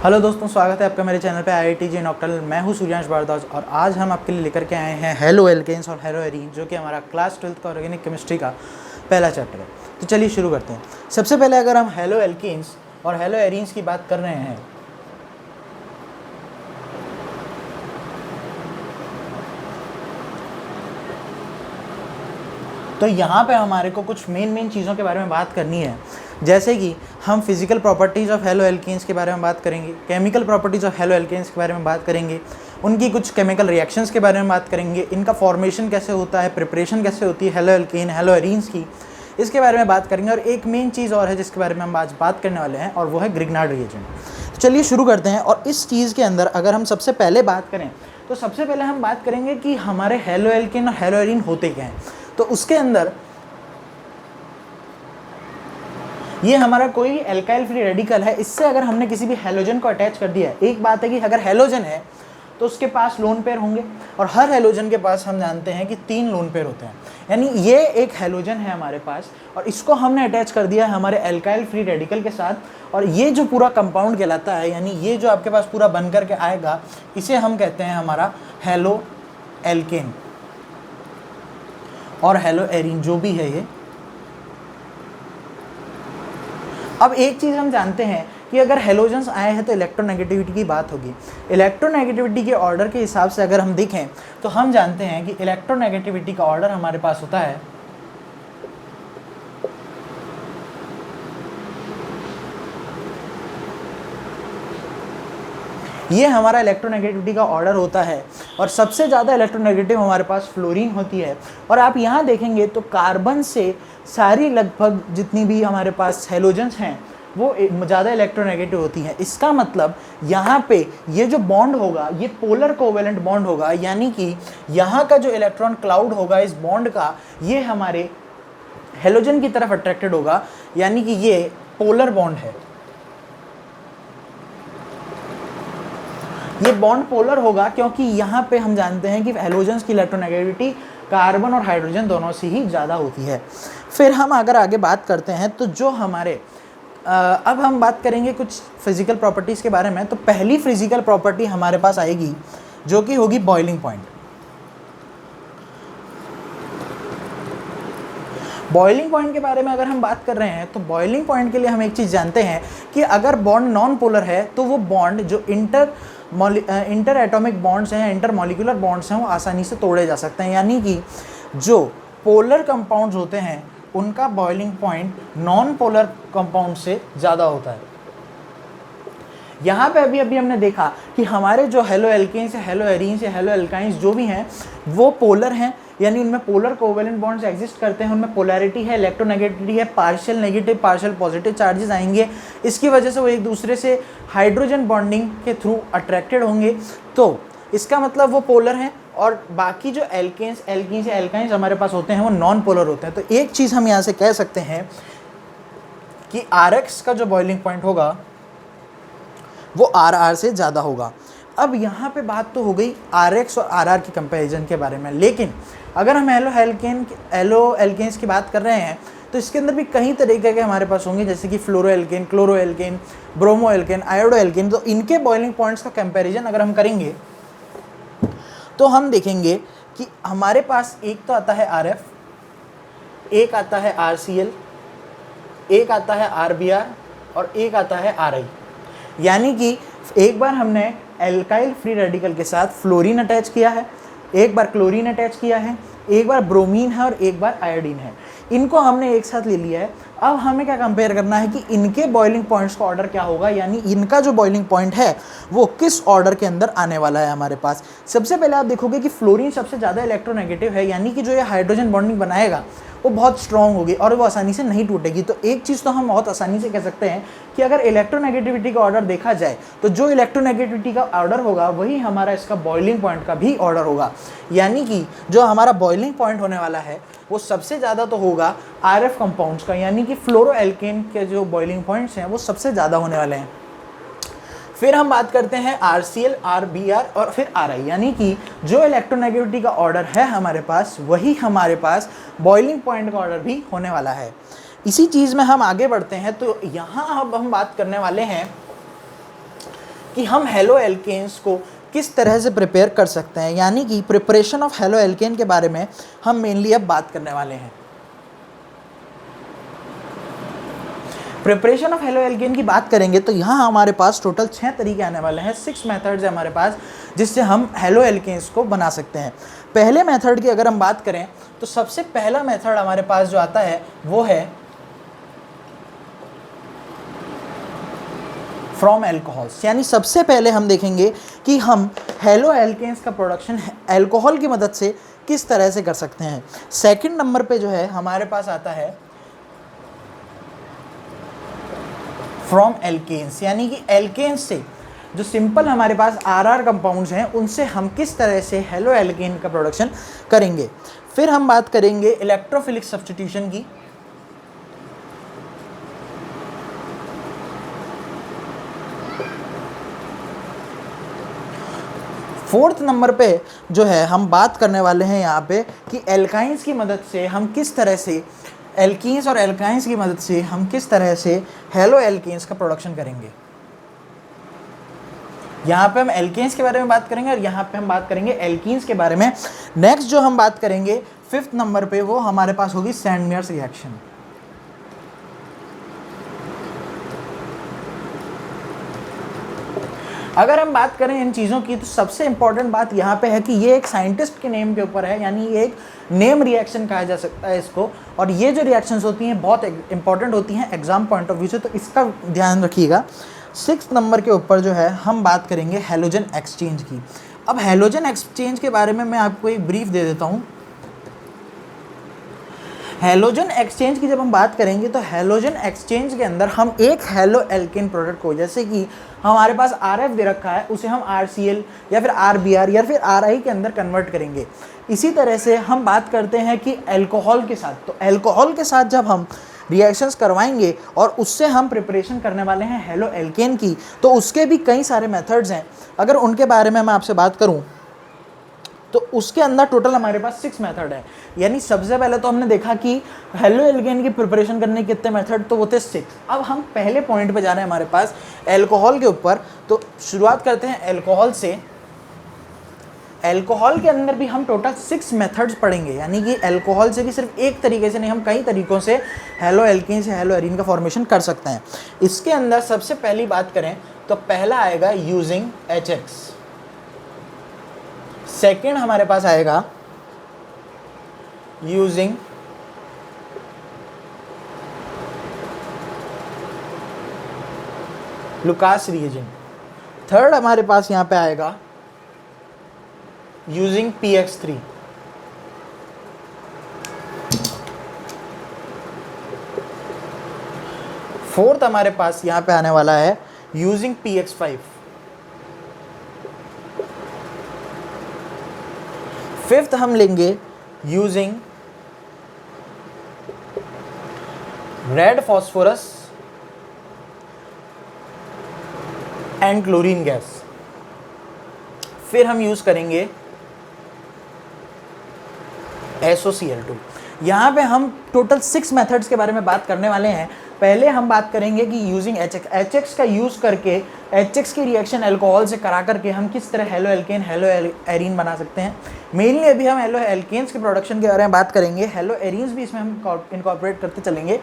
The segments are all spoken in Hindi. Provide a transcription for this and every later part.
हेलो दोस्तों, स्वागत है आपका मेरे चैनल पे IIT जे नॉक्टल। मैं हूं सूर्यांश भारद्वाज और आज हम आपके लिए लेकर के आए हैं हेलो एल्केन्स और हेलो एरीन, जो कि हमारा क्लास 12th का ऑर्गेनिक केमिस्ट्री का पहला चैप्टर है। तो चलिए शुरू करते हैं। सबसे पहले अगर हम हेलो एल्केन्स और हेलो एरीन्स की बात कर रहे हैं तो यहाँ पे हमारे को कुछ मेन चीज़ों के बारे में बात करनी है, जैसे कि हम physical properties of haloalkanes के बारे में बात करेंगे, chemical properties of haloalkanes के बारे में बात करेंगे, उनकी कुछ केमिकल रिएक्शंस के बारे में बात करेंगे, इनका फॉर्मेशन कैसे होता है, प्रिपरेशन कैसे होती है हेलो एल्केन हेलो एरीन्स की, इसके बारे में बात करेंगे। और एक मेन चीज़ और है जिसके बारे में हम आज बात करने वाले हैं, और वो है ग्रिग्नार्ड रिएजेंट। तो चलिए शुरू करते हैं। और इस चीज़ के अंदर अगर हम सबसे पहले बात करें तो सबसे पहले हम बात करेंगे कि हमारे हेलो एल्केन और हेलो एरीन होते क्या हैं। तो उसके अंदर ये हमारा कोई एल्काइल फ्री रेडिकल है, इससे अगर हमने किसी भी हेलोजन को अटैच कर दिया है, एक बात है कि अगर हेलोजन है तो उसके पास लोन पेयर होंगे, और हर हेलोजन के पास हम जानते हैं कि 3 लोन पेयर होते हैं। यानी ये एक हेलोजन है हमारे पास, और इसको हमने अटैच कर दिया है हमारे एल्काइल फ्री रेडिकल के साथ, और ये जो पूरा कंपाउंड कहलाता है, यानी ये जो आपके पास पूरा बन करके आएगा, इसे हम कहते हैं हमारा हेलो एल्केन और हेलो एरीन जो भी है ये। अब एक चीज़ हम जानते हैं कि अगर हेलोजन्स आए हैं तो इलेक्ट्रोनेगेटिविटी की बात होगी। इलेक्ट्रोनेगेटिविटी के ऑर्डर के हिसाब से अगर हम देखें तो हम जानते हैं कि इलेक्ट्रोनेगेटिविटी का ऑर्डर हमारे पास होता है ये हमारा इलेक्ट्रोनेगेटिविटी का ऑर्डर होता है, और सबसे ज़्यादा इलेक्ट्रोनेगेटिव हमारे पास फ्लोरीन होती है। और आप यहाँ देखेंगे तो कार्बन से सारी लगभग जितनी भी हमारे पास हेलोजन्स हैं वो ज़्यादा इलेक्ट्रोनेगेटिव होती हैं। इसका मतलब यहाँ पे ये जो बॉन्ड होगा ये पोलर कोवेलेंट बॉन्ड होगा, यानी कि यहाँ का जो इलेक्ट्रॉन क्लाउड होगा इस बॉन्ड का, ये हमारे हेलोजन की तरफ अट्रैक्टेड होगा, यानी कि ये पोलर बॉन्ड है। ये बॉन्ड पोलर होगा क्योंकि यहाँ पे हम जानते हैं कि हेलोजन्स की इलेक्ट्रोनेगेटिविटी कार्बन और हाइड्रोजन दोनों से ही ज़्यादा होती है। फिर हम अगर आगे बात करते हैं तो जो हमारे अब हम बात करेंगे कुछ फिजिकल प्रॉपर्टीज़ के बारे में। तो पहली फिजिकल प्रॉपर्टी हमारे पास आएगी जो कि होगी बॉइलिंग पॉइंट। बॉइलिंग पॉइंट के बारे में अगर हम बात कर रहे हैं तो बॉइलिंग पॉइंट के लिए हम एक चीज़ जानते हैं कि अगर बॉन्ड नॉन पोलर है तो वो बॉन्ड जो इंटर एटॉमिक बॉन्ड्स हैं, इंटर मॉलिक्यूलर बॉन्ड्स हैं, वो आसानी से तोड़े जा सकते हैं। यानी कि जो पोलर कंपाउंड्स होते हैं उनका boiling point non polar compound से ज़्यादा होता है। यहाँ पे अभी हमने देखा कि हमारे जो हेलो एल्केन्स या हेलो एरीन्स या हेलो एल्काइंस जो भी हैं वो पोलर हैं, यानी उनमें पोलर कोवेलेंट बॉन्ड्स एग्जिस्ट करते हैं, उनमें पोलैरिटी है, इलेक्ट्रोनेगेटिविटी है, partial negative partial positive charges आएंगे। इसकी वजह से वो एक दूसरे से हाइड्रोजन बॉन्डिंग के थ्रू अट्रैक्टेड होंगे। तो इसका मतलब वो पोलर हैं, और बाकी जो एल्केन्स या एल्काइंस हमारे पास होते हैं वो नॉन पोलर होते हैं। तो एक चीज़ हम यहाँ से कह सकते हैं कि RX का जो बॉइलिंग पॉइंट होगा वो RR से ज़्यादा होगा। अब यहाँ पे बात तो हो गई RX और RR की कंपैरिजन के बारे में, लेकिन अगर हम हेलो एल्केन्स की बात कर रहे हैं तो इसके अंदर भी कई तरीके के हमारे पास होंगे, जैसे कि fluoro alkane, chloro alkane, bromo alkane, iodo alkane. तो इनके बॉइलिंग पॉइंट्स का कंपैरिजन अगर हम करेंगे तो हम देखेंगे कि हमारे पास एक तो आता है RF, एक आता है RCl, एक आता है RBr और एक आता है RI। यानी कि एक बार हमने एल्काइल फ्री रेडिकल के साथ फ्लोरीन अटैच किया है, एक बार क्लोरीन अटैच किया है, एक बार ब्रोमीन है और एक बार आयोडीन है। इनको हमने एक साथ ले लिया है। अब हमें क्या कंपेयर करना है कि इनके बॉइलिंग पॉइंट्स का ऑर्डर क्या होगा, यानी इनका जो बॉइलिंग पॉइंट है वो किस ऑर्डर के अंदर आने वाला है हमारे पास। सबसे पहले आप देखोगे कि फ्लोरीन सबसे ज़्यादा इलेक्ट्रोनेगेटिव है, यानी कि जो ये हाइड्रोजन बॉन्डिंग बनाएगा वो बहुत स्ट्रॉन्ग होगी और वो आसानी से नहीं टूटेगी। तो एक चीज़ तो हम बहुत आसानी से कह सकते हैं कि अगर इलेक्ट्रोनेगेटिविटी का ऑर्डर देखा जाए तो जो इलेक्ट्रोनेगेटिविटी का ऑर्डर होगा वही हमारा इसका बॉइलिंग पॉइंट का भी ऑर्डर होगा। यानी कि जो हमारा बॉइलिंग पॉइंट होने वाला है वो सबसे ज़्यादा तो होगा RF कंपाउंड्स का, यानी कि फ्लोरो एल्केन के जो बॉइलिंग पॉइंट्स हैं वो सबसे ज़्यादा होने वाले हैं। फिर हम बात करते हैं RCl, RBr और फिर RI, यानी कि जो इलेक्ट्रोनेगेटिविटी का ऑर्डर है हमारे पास वही हमारे पास बॉइलिंग पॉइंट का ऑर्डर भी होने वाला है। इसी चीज़ में हम आगे बढ़ते हैं। तो यहाँ अब हम बात करने वाले हैं कि हम हेलो एल्केन्स को किस तरह से प्रिपेयर कर सकते हैं, यानी कि प्रिपरेशन ऑफ हेलो एल्केन के बारे में हम मेनली अब बात करने वाले हैं। प्रिपरेशन ऑफ हेलो एल्केन की बात करेंगे तो यहाँ हमारे पास टोटल 6 तरीके आने वाले हैं, 6 मेथड्स है हमारे पास जिससे हम हेलो एल्केन्स को बना सकते हैं। पहले मेथड की अगर हम बात करें तो सबसे पहला मेथड हमारे पास जो आता है वो है फ्रॉम एल्कोहल्स, यानी सबसे पहले हम देखेंगे कि हम हेलो एल्केन्स का प्रोडक्शन एल्कोहल की मदद से किस तरह से कर सकते हैं। सेकंड नंबर पे जो है हमारे पास आता है फ्रॉम एल्केन्स, यानी कि एल्केन्स से जो सिंपल हमारे पास RR कंपाउंड्स हैं उनसे हम किस तरह से हेलो एल्केन का प्रोडक्शन करेंगे। फिर हम बात करेंगे इलेक्ट्रोफिलिक सब्स्टिट्यूशन की। फोर्थ नंबर पे जो है हम बात करने वाले हैं यहाँ पे कि एल्काइंस की मदद से हम किस तरह से एल्कीन्स और एल्काइंस की मदद से हम किस तरह से हेलो एल्केन्स का प्रोडक्शन करेंगे। यहाँ पे हम एल्केन्स के बारे में बात करेंगे और यहाँ पे हम बात करेंगे एल्कीन्स के बारे में। नेक्स्ट जो हम बात करेंगे 5th नंबर पे वो हमारे पास होगी सैंडमेयर्स रिएक्शन। अगर हम बात करें इन चीज़ों की तो सबसे इंपॉर्टेंट बात यहाँ पे है कि ये एक साइंटिस्ट के नेम के ऊपर है, यानी ये एक नेम रिएक्शन कहा जा सकता है इसको, और ये जो रिएक्शंस होती हैं बहुत इंपॉर्टेंट होती हैं एग्जाम पॉइंट ऑफ व्यू से, तो इसका ध्यान रखिएगा। 6th नंबर के ऊपर जो है हम बात करेंगे हैलोजन एक्सचेंज की। अब हैलोजन एक्सचेंज के बारे में मैं आपको एक ब्रीफ दे देता हूँ। हैलोजन एक्सचेंज की जब हम बात करेंगे तो हैलोजन एक्सचेंज के अंदर हम एक हेलो एल्केन प्रोडक्ट को, जैसे कि हमारे पास RF दे रखा है, उसे हम RCl या फिर RBr या फिर RI के अंदर कन्वर्ट करेंगे। इसी तरह से हम बात करते हैं कि अल्कोहल के साथ, तो अल्कोहल के साथ जब हम रिएक्शंस करवाएंगे और उससे हम प्रिपरेशन करने वाले हैं हेलो एल्केन की, तो उसके भी कई सारे मेथड्स हैं। अगर उनके बारे में मैं आपसे बात करूं तो उसके अंदर टोटल हमारे पास 6 मेथड है। यानी सबसे पहले तो हमने देखा कि हेलो एल्केन की प्रिपरेशन करने के कितने मेथड, तो वो थे 6। अब हम पहले पॉइंट पे जा रहे हैं हमारे पास एल्कोहल के ऊपर, तो शुरुआत करते हैं एल्कोहल से। एल्कोहल के अंदर भी हम टोटल 6 मेथड्स पढ़ेंगे, यानी कि एल्कोहल से भी सिर्फ एक तरीके से नहीं, हम कई तरीकों से हेलो एल्केन से हेलो एरीन का फॉर्मेशन कर सकते हैं। इसके अंदर सबसे पहली बात करें तो पहला आएगा यूजिंग HX। सेकेंड हमारे पास आएगा यूजिंग लुकास रिएजेंट। थर्ड हमारे पास यहां पे आएगा यूजिंग PX3। फोर्थ हमारे पास यहां पे आने वाला है यूजिंग PX5। फिफ्थ हम लेंगे using red phosphorus and chlorine gas. फिर हम यूज करेंगे SOCl2। यहाँ पे हम टोटल 6 मेथड्स के बारे में बात करने वाले हैं। पहले हम बात करेंगे कि यूजिंग HX का यूज़ करके HX की रिएक्शन अल्कोहल से करा करके हम किस तरह हेलो एल्केन हेलो एरीन बना सकते हैं। मेनली अभी हम हेलो एल्केन्स के प्रोडक्शन के बारे में बात करेंगे, हेलो एरीन्स भी इसमें हम इनकॉर्पोरेट करते चलेंगे।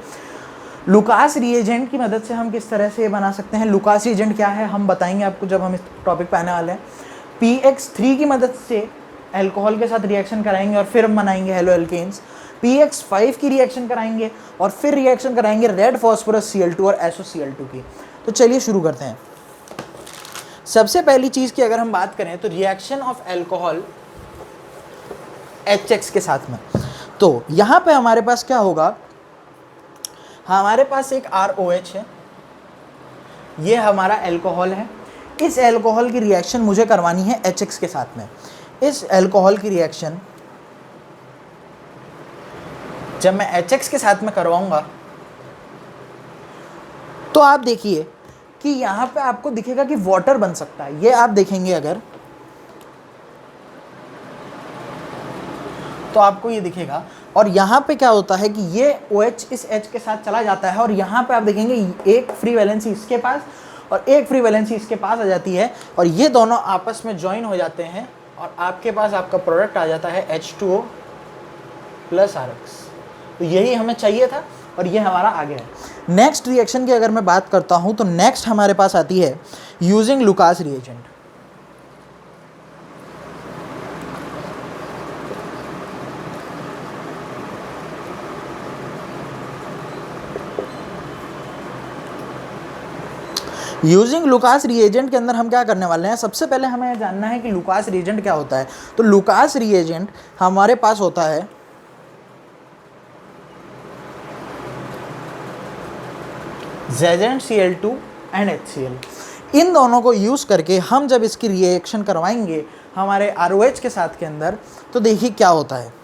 लुकास रिएजेंट की मदद से हम किस तरह से बना सकते हैं, लुकास रिएजेंट क्या है हम बताएंगे आपको जब हम इस टॉपिक पे आने वाले हैं। PX3 की मदद से अल्कोहल के साथ रिएक्शन कराएंगे और फिर हम बनाएंगे हेलो एल्केन्स। PX5 की रिएक्शन कराएंगे और फिर रिएक्शन कराएंगे रेड फॉस्फोरस Cl2 और SOCl2 की। तो चलिए शुरू करते हैं। सबसे पहली चीज़ की अगर हम बात करें तो रिएक्शन ऑफ अल्कोहल HX के साथ में, तो यहाँ पे हमारे पास क्या होगा, हमारे पास एक ROH है, ये हमारा अल्कोहल है। इस अल्कोहल की रिएक्शन मुझे करवानी है HX के साथ में। इस अल्कोहल की रिएक्शन जब मैं HX के साथ में करवाऊंगा तो आप देखिए कि यहाँ पे आपको दिखेगा कि वाटर बन सकता है। ये आप देखेंगे अगर तो आपको ये दिखेगा, और यहाँ पे क्या होता है कि ये OH इस H के साथ चला जाता है और यहाँ पे आप देखेंगे एक फ्री वैलेंसी इसके पास और एक फ्री वैलेंसी इसके पास आ जाती है और ये दोनों आपस में ज्वाइन हो जाते हैं और आपके पास आपका प्रोडक्ट आ जाता है H2O प्लस RX। तो यही हमें चाहिए था और ये हमारा आ गया है। नेक्स्ट रिएक्शन की अगर मैं बात करता हूं तो नेक्स्ट हमारे पास आती है using Lucas reagent. Using Lucas reagent के अंदर हम क्या करने वाले हैं, सबसे पहले हमें जानना है कि लुकास रिएजेंट क्या होता है। तो लुकास रिएजेंट हमारे पास होता है ZnCl2 एंड HCl। इन दोनों को यूज करके हम जब इसकी रिएक्शन करवाएंगे हमारे ROH के साथ के अंदर, तो देखिए क्या होता है।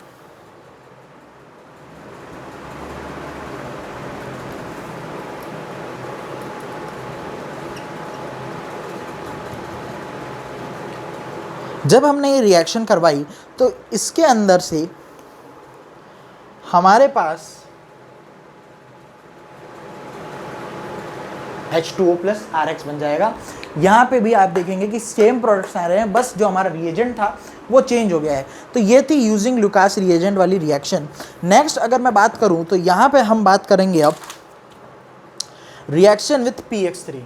जब हमने ये रिएक्शन करवाई तो इसके अंदर से हमारे पास H2O प्लस RX बन जाएगा। यहाँ पे भी आप देखेंगे कि सेम प्रोडक्ट्स आ रहे हैं, बस जो हमारा रिएजेंट था वो चेंज हो गया है। तो ये थी यूजिंग लुकास रिएजेंट वाली रिएक्शन। नेक्स्ट अगर मैं बात करूँ तो यहाँ पे हम बात करेंगे अब रिएक्शन विथ PX3।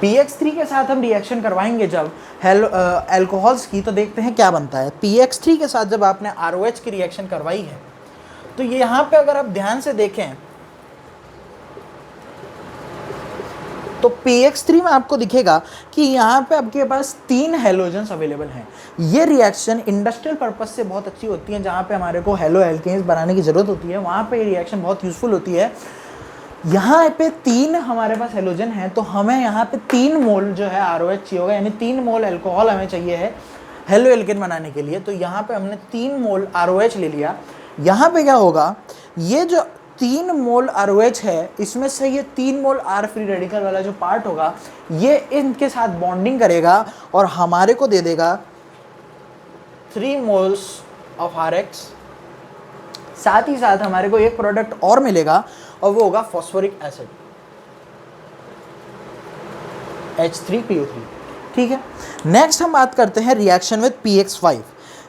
PX3 के साथ हम रिएक्शन करवाएंगे जब अल्कोहल्स की, तो देखते हैं क्या बनता है। PX3 के साथ जब आपने ROH की रिएक्शन करवाई है तो ये यहाँ पे अगर आप ध्यान से देखें तो PX3 में आपको दिखेगा कि यहाँ पे आपके पास 3 हैलोजन्स अवेलेबल हैं। ये रिएक्शन इंडस्ट्रियल पर्पस से बहुत अच्छी होती है, जहाँ पे हमारे को हेलो एल्केन्स बनाने की ज़रूरत होती है, वहाँ पे ये रिएक्शन बहुत यूज़फुल होती है। यहाँ पे 3 हमारे पास हेलोजन है तो हमें यहाँ पे 3 मोल जो है ROH चाहिए होगा, यानी 3 मोल अल्कोहल हमें चाहिए है हेलो एल्केन बनाने के लिए। तो यहाँ पे हमने 3 मोल ROH ले लिया। यहाँ पे क्या होगा, ये जो 3 मोल ROH है इसमें से ये 3 मोल R फ्री रेडिकल वाला जो पार्ट होगा ये इनके साथ बॉन्डिंग करेगा और हमारे को दे देगा 3 मोल्स ऑफ RX। साथ ही साथ हमारे को एक प्रोडक्ट और मिलेगा और वो होगा फॉस्फोरिक एसिड H3PO3। ठीक है, नेक्स्ट हम बात करते हैं रिएक्शन विद PX5।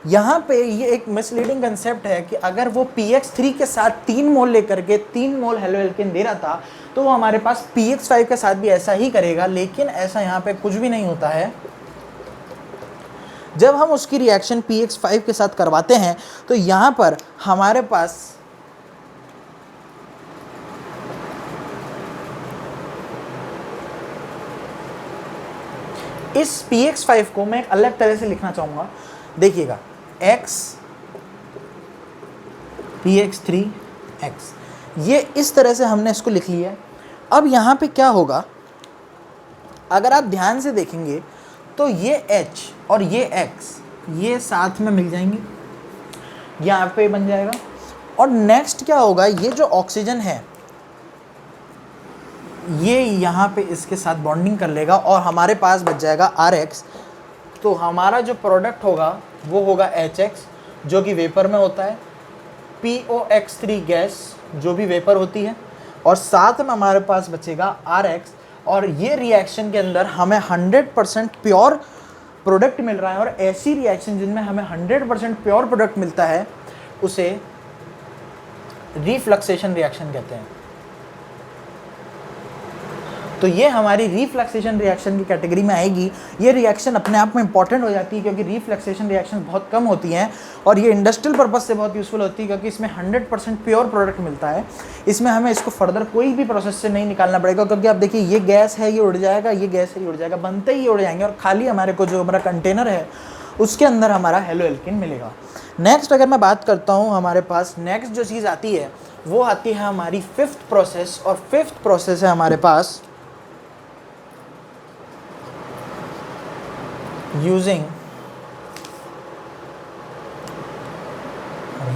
यहाँ पे ये एक मिसलीडिंग कंसेप्ट है कि अगर वो PX3 के साथ 3 मोल लेकर के 3 मोल हेलो एल्केन दे रहा था तो वो हमारे पास PX5 के साथ भी ऐसा ही करेगा, लेकिन ऐसा यहाँ पे कुछ भी नहीं होता है। जब हम उसकी रिएक्शन PX5 के साथ करवाते हैं तो यहाँ पर हमारे पास इस PX5 को मैं एक अलग तरह से लिखना चाहूँगा। देखिएगा X PX3X, ये इस तरह से हमने इसको लिख लिया है। अब यहाँ पे क्या होगा, अगर आप ध्यान से देखेंगे तो ये H और ये X ये साथ में मिल जाएंगे, यहाँ पे बन जाएगा। और नेक्स्ट क्या होगा, ये जो ऑक्सीजन है ये यहाँ पे इसके साथ बॉन्डिंग कर लेगा और हमारे पास बच जाएगा RX। तो हमारा जो प्रोडक्ट होगा वो होगा HX जो कि वेपर में होता है, POX3 गैस जो भी वेपर होती है, और साथ में हमारे पास बचेगा RX। और ये रिएक्शन के अंदर हमें 100% प्योर प्रोडक्ट मिल रहा है। और ऐसी रिएक्शन जिनमें हमें 100% प्योर प्रोडक्ट मिलता है उसे रिफ्लक्सेशन रिएक्शन कहते हैं। तो ये हमारी रिफ्लक्सेशन रिएक्शन की कैटेगरी में आएगी। ये रिएक्शन अपने आप में इंपॉर्टेंट हो जाती है क्योंकि रिफ्लक्सेशन रिएक्शन बहुत कम होती हैं और ये इंडस्ट्रियल पर्पस से बहुत यूज़फुल होती है क्योंकि इसमें 100% प्योर प्रोडक्ट मिलता है। इसमें हमें इसको फर्दर कोई भी प्रोसेस से नहीं निकालना पड़ेगा क्योंकि आप देखिए ये गैस है ये उड़ जाएगा, ये गैस है ये उड़ जाएगा, बनते ही ये उड़ जाएंगे और खाली हमारे को जो हमारा कंटेनर है उसके अंदर हमारा हेलो एल्केन मिलेगा। नेक्स्ट अगर मैं बात करता हूँ, हमारे पास नेक्स्ट जो चीज़ आती है वो आती है हमारी 5th प्रोसेस। और 5th प्रोसेस है हमारे पास using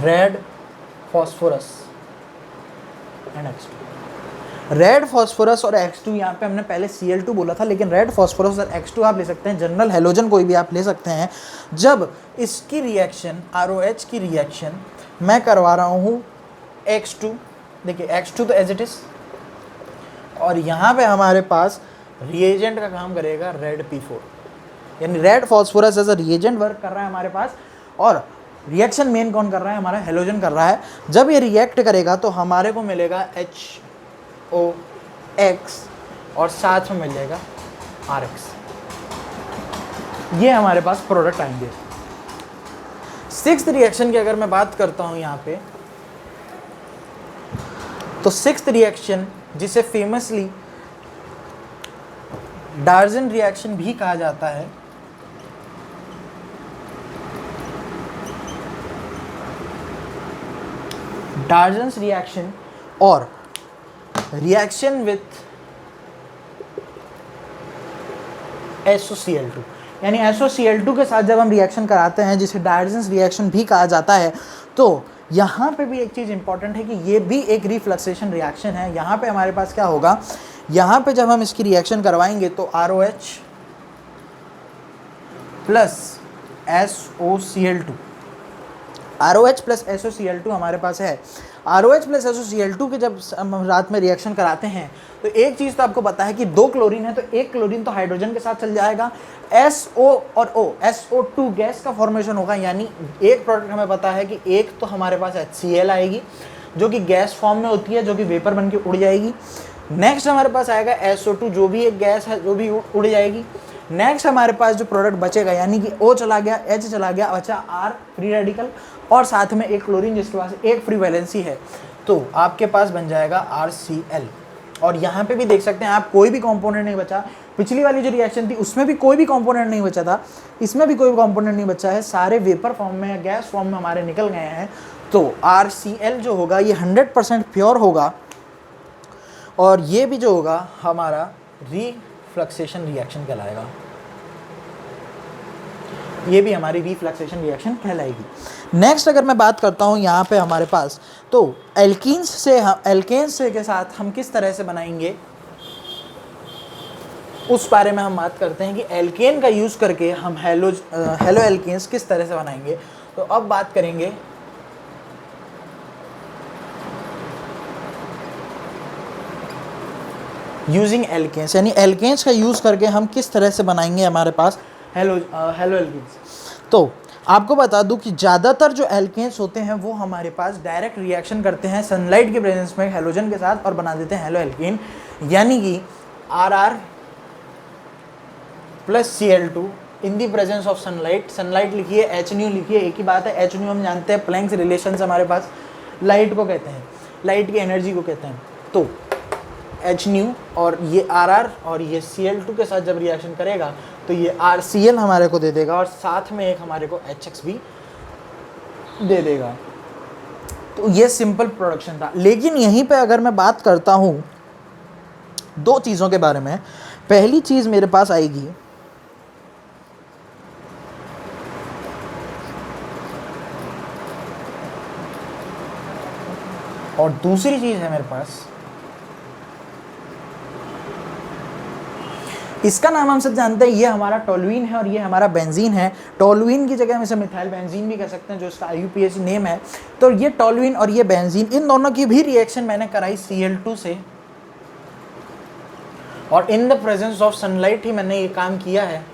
red phosphorus and H2। Red phosphorus और X2, यहाँ पे हमने पहले Cl2 बोला था, लेकिन रेड फॉस्फोरस और X2 आप ले सकते हैं, जनरल हेलोजन कोई भी आप ले सकते हैं। जब इसकी रिएक्शन ROH की रिएक्शन मैं करवा रहा हूँ X2, देखिए X2 तो एज इट इज, और यहाँ पे हमारे पास रिएजेंट का काम करेगा रेड P4, यानी red phosphorus as a reagent work कर रहा है हमारे पास, और रिएक्शन मेन कौन कर रहा है, हमारा हेलोजन कर रहा है। जब ये रिएक्ट करेगा तो हमारे को मिलेगा HOX और साथ में मिल जाएगा RX, ये हमारे पास प्रोडक्ट आएंगे। सिक्स्थ रिएक्शन की अगर मैं बात करता हूँ यहाँ पे, तो सिक्स्थ रिएक्शन जिसे फेमसली डार्जन रिएक्शन भी कहा जाता है, डार्जन्स रिएक्शन और रिएक्शन विथ SOCl2, यानी SOCl2 के साथ जब हम रिएक्शन कराते हैं, जिसे डार्जन्स रिएक्शन भी कहा जाता है, तो यहाँ पे भी एक चीज़ इंपॉर्टेंट है कि ये भी एक रिफ्लक्सेशन रिएक्शन है। यहाँ पे हमारे पास क्या होगा, यहाँ पे जब हम इसकी रिएक्शन करवाएंगे तो ROH plus SOCl2, ROH plus SOCl2 हमारे पास है। ROH प्लस SOCl2 के जब हम रात में रिएक्शन कराते हैं तो एक चीज़ तो आपको पता है कि 2 क्लोरीन है, तो एक क्लोरीन तो हाइड्रोजन के साथ चल जाएगा, SO और O, SO2 गैस का फॉर्मेशन होगा, यानी एक प्रोडक्ट हमें पता है कि एक तो हमारे पास HCl आएगी जो कि गैस फॉर्म में होती है, जो कि वेपर बन के उड़ जाएगी। नेक्स्ट हमारे पास आएगा SO2 जो भी एक गैस है, जो भी उड़ जाएगी। नेक्स्ट हमारे पास जो प्रोडक्ट बचेगा, यानी कि O चला गया, H चला गया, बचा R फ्री रेडिकल और साथ में एक क्लोरीन जिसके पास एक फ्री वैलेंसी है, तो आपके पास बन जाएगा RCl। और यहाँ पे भी देख सकते हैं आप, कोई भी कंपोनेंट नहीं बचा। पिछली वाली जो रिएक्शन थी उसमें भी कोई भी कंपोनेंट नहीं बचा था, इसमें भी कोई कंपोनेंट नहीं बचा है, सारे वेपर फॉर्म में, गैस फॉर्म में हमारे निकल गए हैं। तो RCl जो होगा ये 100% प्योर होगा, और ये भी जो होगा हमारा रिफ्लक्सेशन रिएक्शन कहलाएगा, ये भी हमारी रिफ्लक्सेशन रिएक्शन कहलाएगी। नेक्स्ट अगर मैं बात करता हूँ यहाँ पे हमारे पास, तो एल्कीन्स से के साथ हम किस तरह से बनाएंगे उस बारे में हम बात करते हैं कि एल्केन का यूज़ करके हम हेलो एल्केन्स किस तरह से बनाएंगे। तो अब बात करेंगे यूजिंग एल्केन्स, यानी एल्केन्स का यूज़ करके हम किस तरह से बनाएंगे हमारे पास हेलो एल्केन्स। तो आपको बता दूं कि ज़्यादातर जो एल्केन्स होते हैं वो हमारे पास डायरेक्ट रिएक्शन करते हैं सनलाइट के प्रेजेंस में हेलोजन के साथ और बना देते हैं हेलो एल्केन, यानी कि RR plus Cl2 in the presence of sunlight. Sunlight लिखिए, HNu लिखिए, एक ही बात है। HNu हम जानते हैं प्लैंक्स रिलेशन हमारे पास लाइट को कहते हैं, लाइट की एनर्जी को कहते हैं। तो HNu और ये RR और ये Cl2 के साथ जब रिएक्शन करेगा तो ये RCl हमारे को दे देगा और साथ में एक हमारे को HX भी दे देगा। तो ये सिंपल प्रोडक्शन था। लेकिन यहीं पे अगर मैं बात करता हूँ दो चीज़ों के बारे में, पहली चीज़ मेरे पास आएगी और दूसरी चीज़ है मेरे पास, इसका नाम हम सब जानते हैं, ये हमारा टोलुइन है और ये हमारा बेंजीन है। टोलुइन की जगह हम इसे मिथाइल बेंजीन भी कह सकते हैं, जो इसका IUPAC नेम है। तो ये टोलुइन और ये बेंजीन, इन दोनों की भी रिएक्शन मैंने कराई Cl2 से, और in the presence of sunlight ही मैंने ये काम किया है।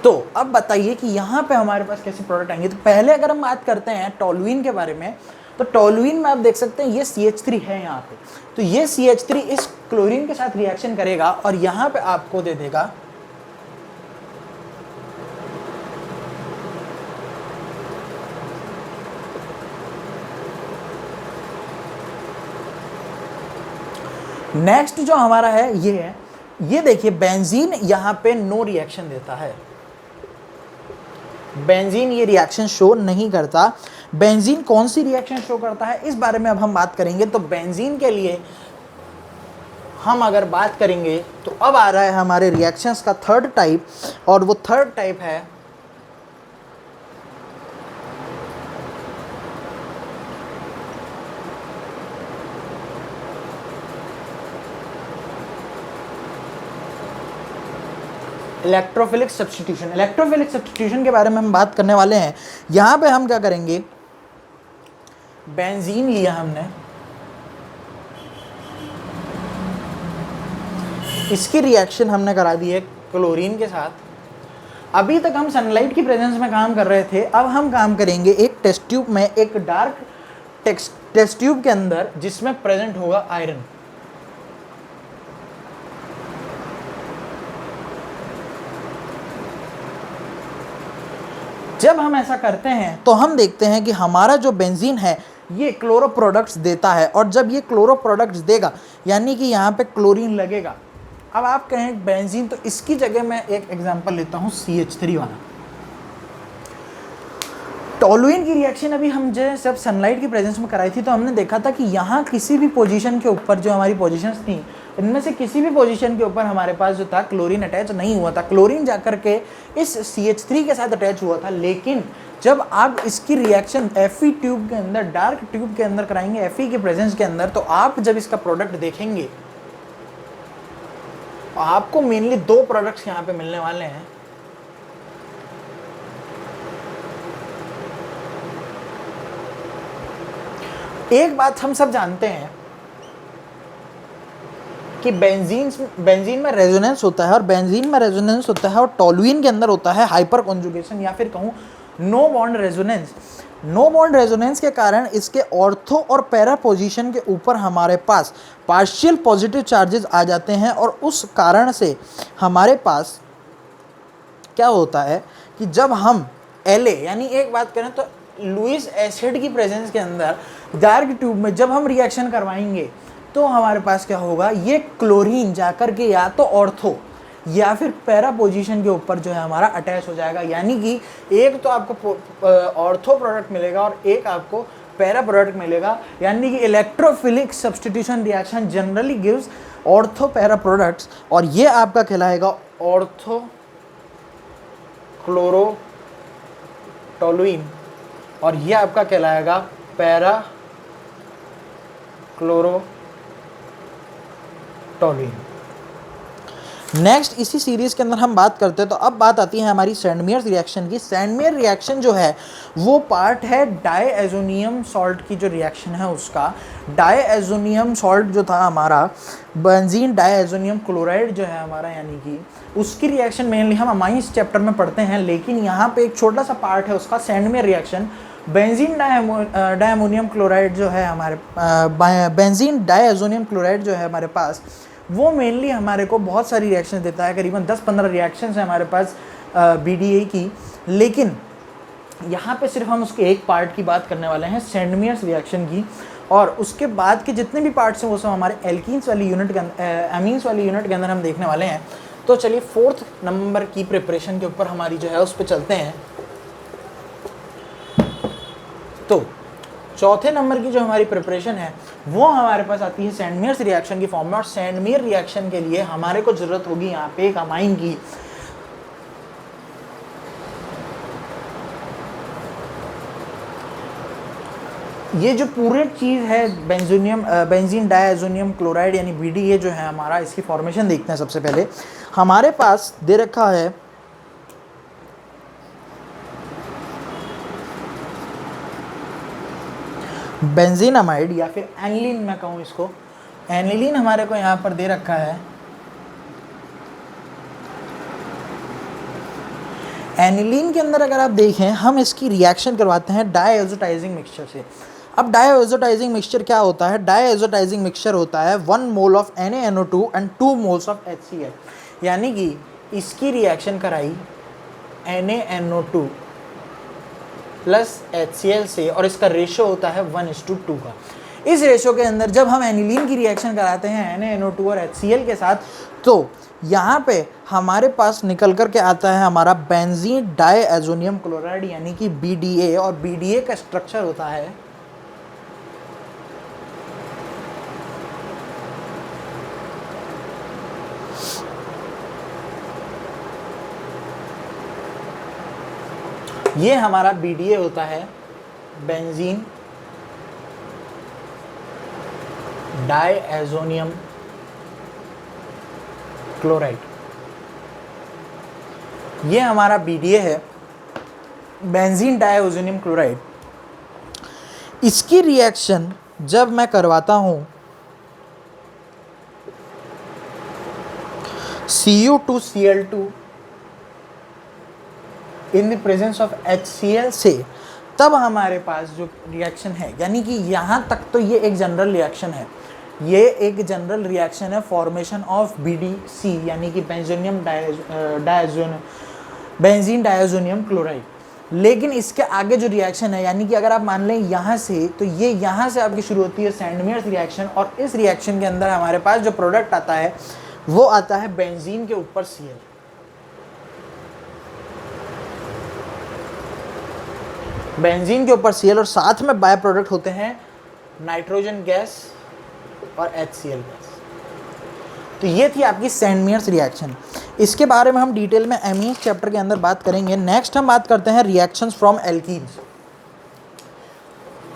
तो अब बताइए कि यहाँ पे हमारे पास कैसे प्रोडक्ट आएंगे। तो पहले अगर हम बात करते हैं टोलुइन के बारे में, तो टोलुइन में आप देख सकते हैं ये CH3 है यहाँ पे। तो ये CH3 इस क्लोरीन के साथ रिएक्शन करेगा और यहाँ पे आपको दे देगा नेक्स्ट जो हमारा है ये है, ये देखिए बेंजीन यहाँ पे नो रिएक्शन देता है। बेंजीन ये रिएक्शन शो नहीं करता। बेंजीन कौन सी रिएक्शन शो करता है इस बारे में अब हम बात करेंगे। तो बेंजीन के लिए हम अगर बात करेंगे तो अब आ रहा है हमारे रिएक्शंस का थर्ड टाइप, और वो थर्ड टाइप है इलेक्ट्रोफिलिक सब्स्टिट्यूशन। इलेक्ट्रोफिलिक सब्स्टिट्यूशन के बारे में हम बात करने वाले हैं। यहाँ पे हम क्या करेंगे, बेंजीन लिया हमने, इसकी रिएक्शन हमने करा दी है क्लोरीन के साथ। अभी तक हम सनलाइट की प्रेजेंस में काम कर रहे थे, अब हम काम करेंगे एक टेस्ट ट्यूब में, एक डार्क टेस्ट ट्यूब के अंदर, जिसमें प्रेजेंट होगा आयरन। जब हम ऐसा करते हैं तो हम देखते हैं कि हमारा जो बेंजीन है ये क्लोरो प्रोडक्ट्स देता है, और जब ये क्लोरो प्रोडक्ट्स देगा यानी कि यहाँ पे क्लोरीन लगेगा। अब आप कहें बेंजीन, तो इसकी जगह मैं एक एग्जांपल लेता हूँ CH3 वाला। टोलुइन की रिएक्शन अभी हम जब सनलाइट की प्रेजेंस में कराई थी तो हमने देखा था कि यहाँ किसी भी पोजीशन के ऊपर, जो हमारी पोजीशंस थी इनमें से किसी भी पोजीशन के ऊपर हमारे पास जो था क्लोरीन अटैच नहीं हुआ था। क्लोरीन जाकर के इस CH3 के साथ अटैच हुआ था। लेकिन जब आप इसकी रिएक्शन Fe ट्यूब के अंदर, डार्क ट्यूब के अंदर कराएंगे Fe की प्रेजेंस के अंदर, तो आप जब इसका प्रोडक्ट देखेंगे आपको मेनली दो प्रोडक्ट्स यहाँ पे मिलने वाले हैं। एक बात हम सब जानते हैं कि बेंजीन में रेजोनेंस होता है, और बेंजीन में रेजोनेंस होता है और टोलुइन के अंदर होता है हाइपर कॉन्जुगेशन, या फिर कहूँ no bond resonance. No bond resonance के कारण इसके ऑर्थो और पैरा पोजीशन के ऊपर हमारे पास पार्शियल पॉजिटिव चार्जेस आ जाते हैं, और उस कारण से हमारे पास क्या होता है कि जब हम La यानी एक बात करें तो लुईस एसिड की प्रेजेंस के अंदर डार्क ट्यूब में जब हम रिएक्शन करवाएंगे तो हमारे पास क्या होगा, ये क्लोरीन जाकर के या तो ऑर्थो या फिर पैरा पोजीशन के ऊपर जो है हमारा अटैच हो जाएगा। यानी कि एक तो आपको ऑर्थो प्रोडक्ट मिलेगा और एक आपको पैरा प्रोडक्ट मिलेगा। यानी कि electrophilic substitution reaction generally gives ortho para products, और ये आपका कहलाएगा ऑर्थो क्लोरो टोलुइन, और ये आपका कहलाएगा पैरा क्लोरो टोलुइन। नेक्स्ट इसी सीरीज के अंदर हम बात करते हैं, तो अब बात आती है हमारी सैंडमेयर्स रिएक्शन की। सैंडमेयर रिएक्शन जो है वो पार्ट है डाईएजोनियम सॉल्ट की जो रिएक्शन है उसका। डाईएजोनियम सॉल्ट जो था हमारा, बेंजीन डाईएजोनियम क्लोराइड जो है हमारा, यानी कि उसकी रिएक्शन मेनली हम अमाइंस चैप्टर में पढ़ते हैं, लेकिन यहाँ पे एक छोटा सा पार्ट है उसका Sandmeyer reaction. Benzene diammonium chloride जो है हमारे, बेंजीन डाईएजोनियम क्लोराइड जो है हमारे पास, वो मेनली हमारे को बहुत सारी रिएक्शन देता है। करीबन 10-15 रिएक्शंस है हमारे पास BDA की, लेकिन यहाँ पे सिर्फ हम उसके एक पार्ट की बात करने वाले हैं, सैंडमेयर्स रिएक्शन की, और उसके बाद के जितने भी पार्ट्स हैं वो सब हमारे एल्कीन्स वाली यूनिट के एमीन्स वाली यूनिट के अंदर हम देखने वाले हैं। तो चलिए 4th नंबर की प्रिपरेशन के ऊपर हमारी जो है उस पर चलते हैं। तो चौथे नंबर की जो हमारी प्रिपरेशन है वो हमारे पास आती है सैंडमेयर्स रिएक्शन की फॉर्म में, और सैंडमेयर रिएक्शन के लिए हमारे को जरूरत होगी यहाँ पे एक अमाइन की। ये जो पूरी चीज़ है बेंजीन डाईएजोनियम क्लोराइड यानी BDA जो है हमारा, इसकी फॉर्मेशन देखते हैं। सबसे पहले हमारे पास दे रखा है बेंजीनामाइड या फिर एनिलीन, मैं कहूँ इसको एनिलीन हमारे को यहाँ पर दे रखा है। एनिलीन के अंदर अगर आप देखें, हम इसकी रिएक्शन करवाते हैं डाईएज़ोटाइजिंग मिक्सचर से। अब डाईएज़ोटाइजिंग मिक्सचर क्या होता है? डाईएज़ोटाइजिंग मिक्सचर होता है 1 mole of NaNO2 and 2 moles of HCl। यानी कि इसकी रिएक्शन कराई NaNO2 प्लस HCl से, और इसका रेशो होता है 1:2 का। इस रेशो के अंदर जब हम एनिलीन की रिएक्शन कराते हैं NaNO2 और HCl के साथ, तो यहाँ पे हमारे पास निकल कर के आता है हमारा बेंजीन डाईएजोनियम क्लोराइड यानी कि BDA, और BDA का स्ट्रक्चर होता है ये हमारा BDA होता है बेंजीन डाईएजोनियम क्लोराइड। ये हमारा BDA है, बेंजीन डाइओजोनियम क्लोराइड। इसकी रिएक्शन जब मैं करवाता हूं Cu2Cl2 in the presence of HCl से, तब हमारे पास जो रिएक्शन है, यानी कि यहाँ तक तो ये एक जनरल रिएक्शन है, ये एक जनरल रिएक्शन है फॉर्मेशन ऑफ BDC यानी कि बेंजीन डाइओजोनियम क्लोराइड। लेकिन इसके आगे जो रिएक्शन है, यानी कि अगर आप मान लें यहाँ से, तो ये यहाँ से आपकी शुरू होती है सैंडमेयर्स रिएक्शन, और इस रिएक्शन के अंदर हमारे पास जो प्रोडक्ट आता है वो आता है बेंजीन के ऊपर Cl। बेंजीन के ऊपर Cl और साथ में बाय प्रोडक्ट होते हैं नाइट्रोजन गैस और HCl गैस। तो ये थी आपकी सैंडमेयर्स रिएक्शन। इसके बारे में हम डिटेल में एमीन्स चैप्टर के अंदर बात करेंगे। नेक्स्ट हम बात करते हैं reactions from alkenes.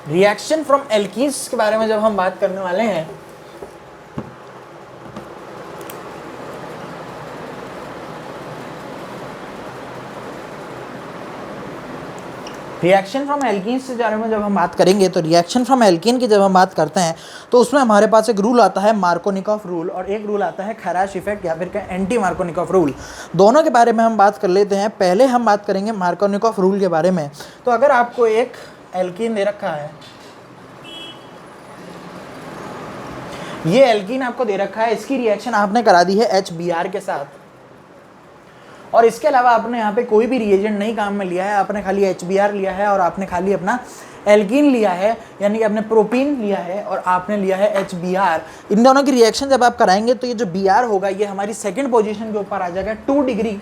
Reaction from alkenes के बारे में जब हम बात करने वाले हैं, रिएक्शन फ्रॉम एल्कीन्स के बारे में जब हम बात करेंगे, तो रिएक्शन फ्रॉम एल्कीन की जब हम बात करते हैं तो उसमें हमारे पास एक रूल आता है मार्कोनिकॉफ रूल, और एक रूल आता है खैराश इफेक्ट या फिर एंटी मार्कोनिकॉफ रूल। दोनों के बारे में हम बात कर लेते हैं। पहले हम बात करेंगे मार्कोनिकॉफ रूल के बारे में। तो अगर आपको एक एल्कीन दे रखा है, ये एल्कीन आपको दे रखा है, इसकी रिएक्शन आपने करा दी है HBr के साथ, और इसके अलावा आपने यहाँ पे कोई भी रिएजेंट नहीं काम में लिया है, आपने खाली HBr लिया है और आपने खाली अपना एल्कीन लिया है, यानी कि आपने प्रोपीन लिया है और आपने लिया है HBr। इन दोनों की रिएक्शन जब आप कराएंगे तो ये जो Br होगा ये हमारी सेकंड पोजीशन के ऊपर आ जाएगा। 2 डिग्री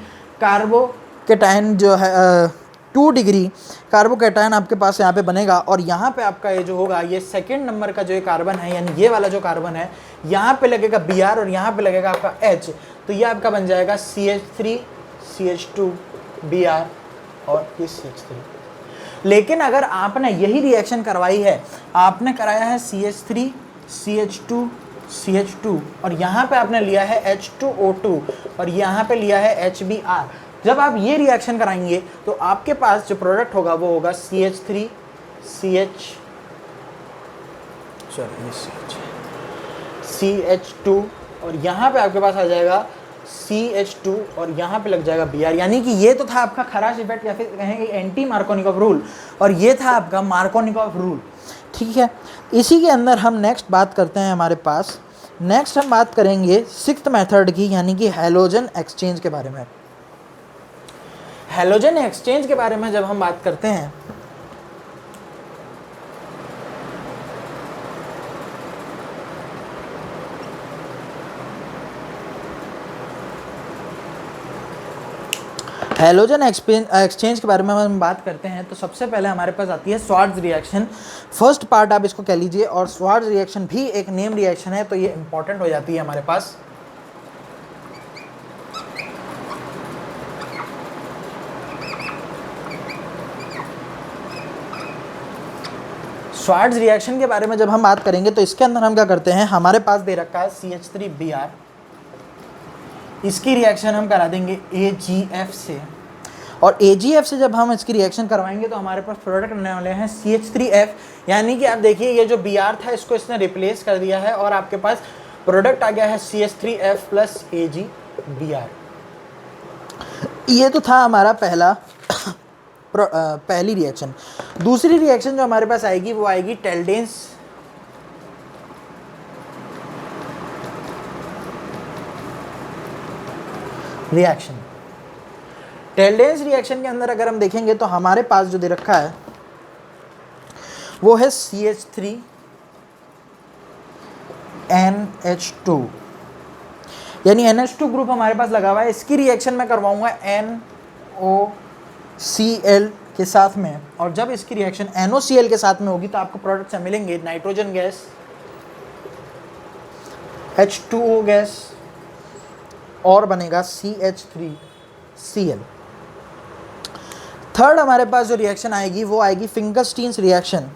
कार्बोकेटायन जो है 2 डिग्री कार्बोकेटायन आपके पास यहाँ पे बनेगा, और यहाँ पे आपका ये जो होगा, ये सेकंड नंबर का जो ये कार्बन है, यानी ये वाला जो कार्बन है, यहाँ पे लगेगा Br और यहाँ पे लगेगा आपका H, तो ये आपका बन जाएगा CH3 CH2 Br और ये CH3। लेकिन अगर आपने यही रिएक्शन करवाई है, आपने कराया है CH3 CH2 CH2 और यहाँ पे आपने लिया है H2O2 और यहाँ पे लिया है HBr, जब आप ये रिएक्शन कराएंगे तो आपके पास जो प्रोडक्ट होगा वो होगा CH3 CH2 और यहाँ पे आपके पास आ जाएगा CH2 और यहाँ पे लग जाएगा Br। यानी कि ये तो था आपका खैराश इफेक्ट या फिर कहेंगे एंटी मार्कोनिकॉफ रूल, और ये था आपका मार्कोनिकॉफ रूल। ठीक है, इसी के अंदर हम नेक्स्ट बात करते हैं। हमारे पास नेक्स्ट हम बात करेंगे 6th मेथड की, यानी कि हैलोजन एक्सचेंज के बारे में। हैलोजन एक्सचेंज के बारे में जब हम बात करते हैं, हैलोजन एक्सचेंज के बारे में हम बात करते हैं तो सबसे पहले हमारे पास आती है स्वार्ट्ज रिएक्शन। फर्स्ट पार्ट आप इसको कह लीजिए, और स्वार्ट्ज रिएक्शन भी एक नेम रिएक्शन है, तो ये इंपॉर्टेंट हो जाती है हमारे पास। स्वार्ट्ज रिएक्शन के बारे में जब हम बात करेंगे तो इसके अंदर हम क्या करते हैं, हमारे पास दे रखा है CH3Br, इसकी रिएक्शन हम करा देंगे AgF से, और AgF से जब हम इसकी रिएक्शन करवाएंगे तो हमारे पास प्रोडक्ट बनने वाले हैं CH3F, यानी कि आप देखिए ये जो Br था इसको इसने रिप्लेस कर दिया है और आपके पास प्रोडक्ट आ गया है CH3F प्लस AgBr। ये तो था हमारा पहली रिएक्शन। दूसरी रिएक्शन जो हमारे पास आएगी वो आएगी टेल्डेंस रिएक्शन। टेल्डेंस रिएक्शन के अंदर अगर हम देखेंगे तो हमारे पास जो दे रखा है वो है CH3NH2, यानी NH2 ग्रुप हमारे पास लगा हुआ है। इसकी रिएक्शन मैं करवाऊंगा NOCl के साथ में, और जब इसकी रिएक्शन NOCl के साथ में होगी तो आपको प्रोडक्ट से मिलेंगे नाइट्रोजन गैस, H2O गैस और बनेगा CH3Cl। थर्ड हमारे पास जो रिएक्शन आएगी वो आएगी फिंगरस्टीन्स रिएक्शन।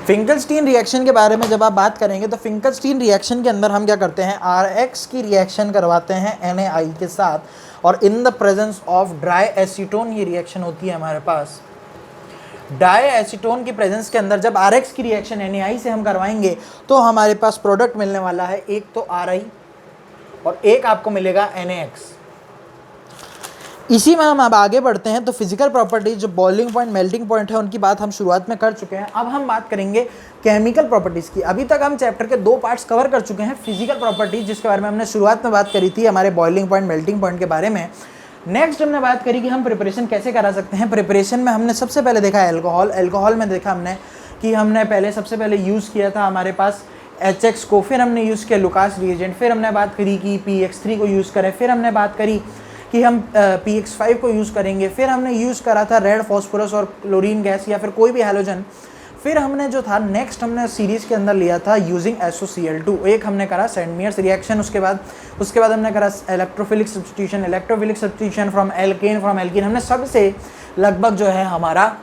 फिंकलस्टीन रिएक्शन के बारे में जब आप बात करेंगे तो फिंकलस्टीन रिएक्शन के अंदर हम क्या करते हैं, RX की रिएक्शन करवाते हैं NaI के साथ, और in the presence of dry acetone ये रिएक्शन होती है हमारे पास। डाई एसीटोन की प्रेजेंस के अंदर जब RX की रिएक्शन NaI से हम करवाएंगे तो हमारे पास प्रोडक्ट मिलने वाला है, एक तो RI और एक आपको मिलेगा NaX। इसी में हम अब आगे बढ़ते हैं तो फिजिकल प्रॉपर्टीज, जो बॉइलिंग पॉइंट, मेल्टिंग पॉइंट है, उनकी बात हम शुरुआत में कर चुके हैं। अब हम बात करेंगे केमिकल प्रॉपर्टीज़ की। अभी तक हम चैप्टर के 2 पार्ट्स कवर कर चुके हैं, फिजिकल प्रॉपर्टीज जिसके बारे में हमने शुरुआत में बात करी थी हमारे बॉइलिंग पॉइंट, मेल्टिंग पॉइंट के बारे में। नेक्स्ट हमने बात करी कि हम प्रिपरेशन कैसे करा सकते हैं। प्रिपरेशन में हमने सबसे पहले देखा एल्कोहल। एल्कोहल में देखा हमने कि हमने सबसे पहले यूज़ किया था हमारे पास HX को, फिर हमने यूज़ किया लुकास रिएजेंट, फिर हमने बात करी कि PX3 को यूज़ करें, फिर हमने बात करी कि हम PX5 को यूज़ करेंगे, फिर हमने यूज़ करा था रेड फास्फोरस और क्लोरीन गैस या फिर कोई भी हैलोजन। फिर हमने जो था नेक्स्ट हमने सीरीज़ के अंदर लिया था यूजिंग SOCl2। एक हमने करा सेंट मीयर्स रिएक्शन, उसके बाद हमने करा इलेक्ट्रोफिलिक सब्स्टिट्यूशन फ्रॉम एल्केन हमने सबसे लगभग जो है हमारा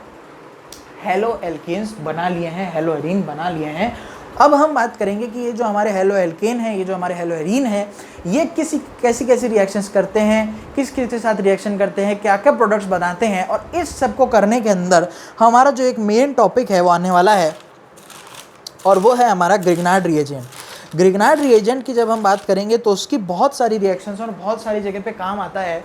हेलो एल्केन्स बना लिए हैं, हेलो एरीन बना लिए हैं। अब हम बात करेंगे कि ये जो हमारे हेलो एल्केन है, ये जो हमारे हेलो एरीन है, ये कैसी रिएक्शंस करते हैं, किस के साथ रिएक्शन करते हैं, क्या क्या प्रोडक्ट्स बनाते हैं, और इस सब को करने के अंदर हमारा जो एक मेन टॉपिक है वो आने वाला है, और वो है हमारा ग्रिग्नार्ड रिएजेंट। ग्रिग्नार्ड रिएजेंट की जब हम बात करेंगे तो उसकी बहुत सारी रिएक्शंस और बहुत सारी जगह पे काम आता है।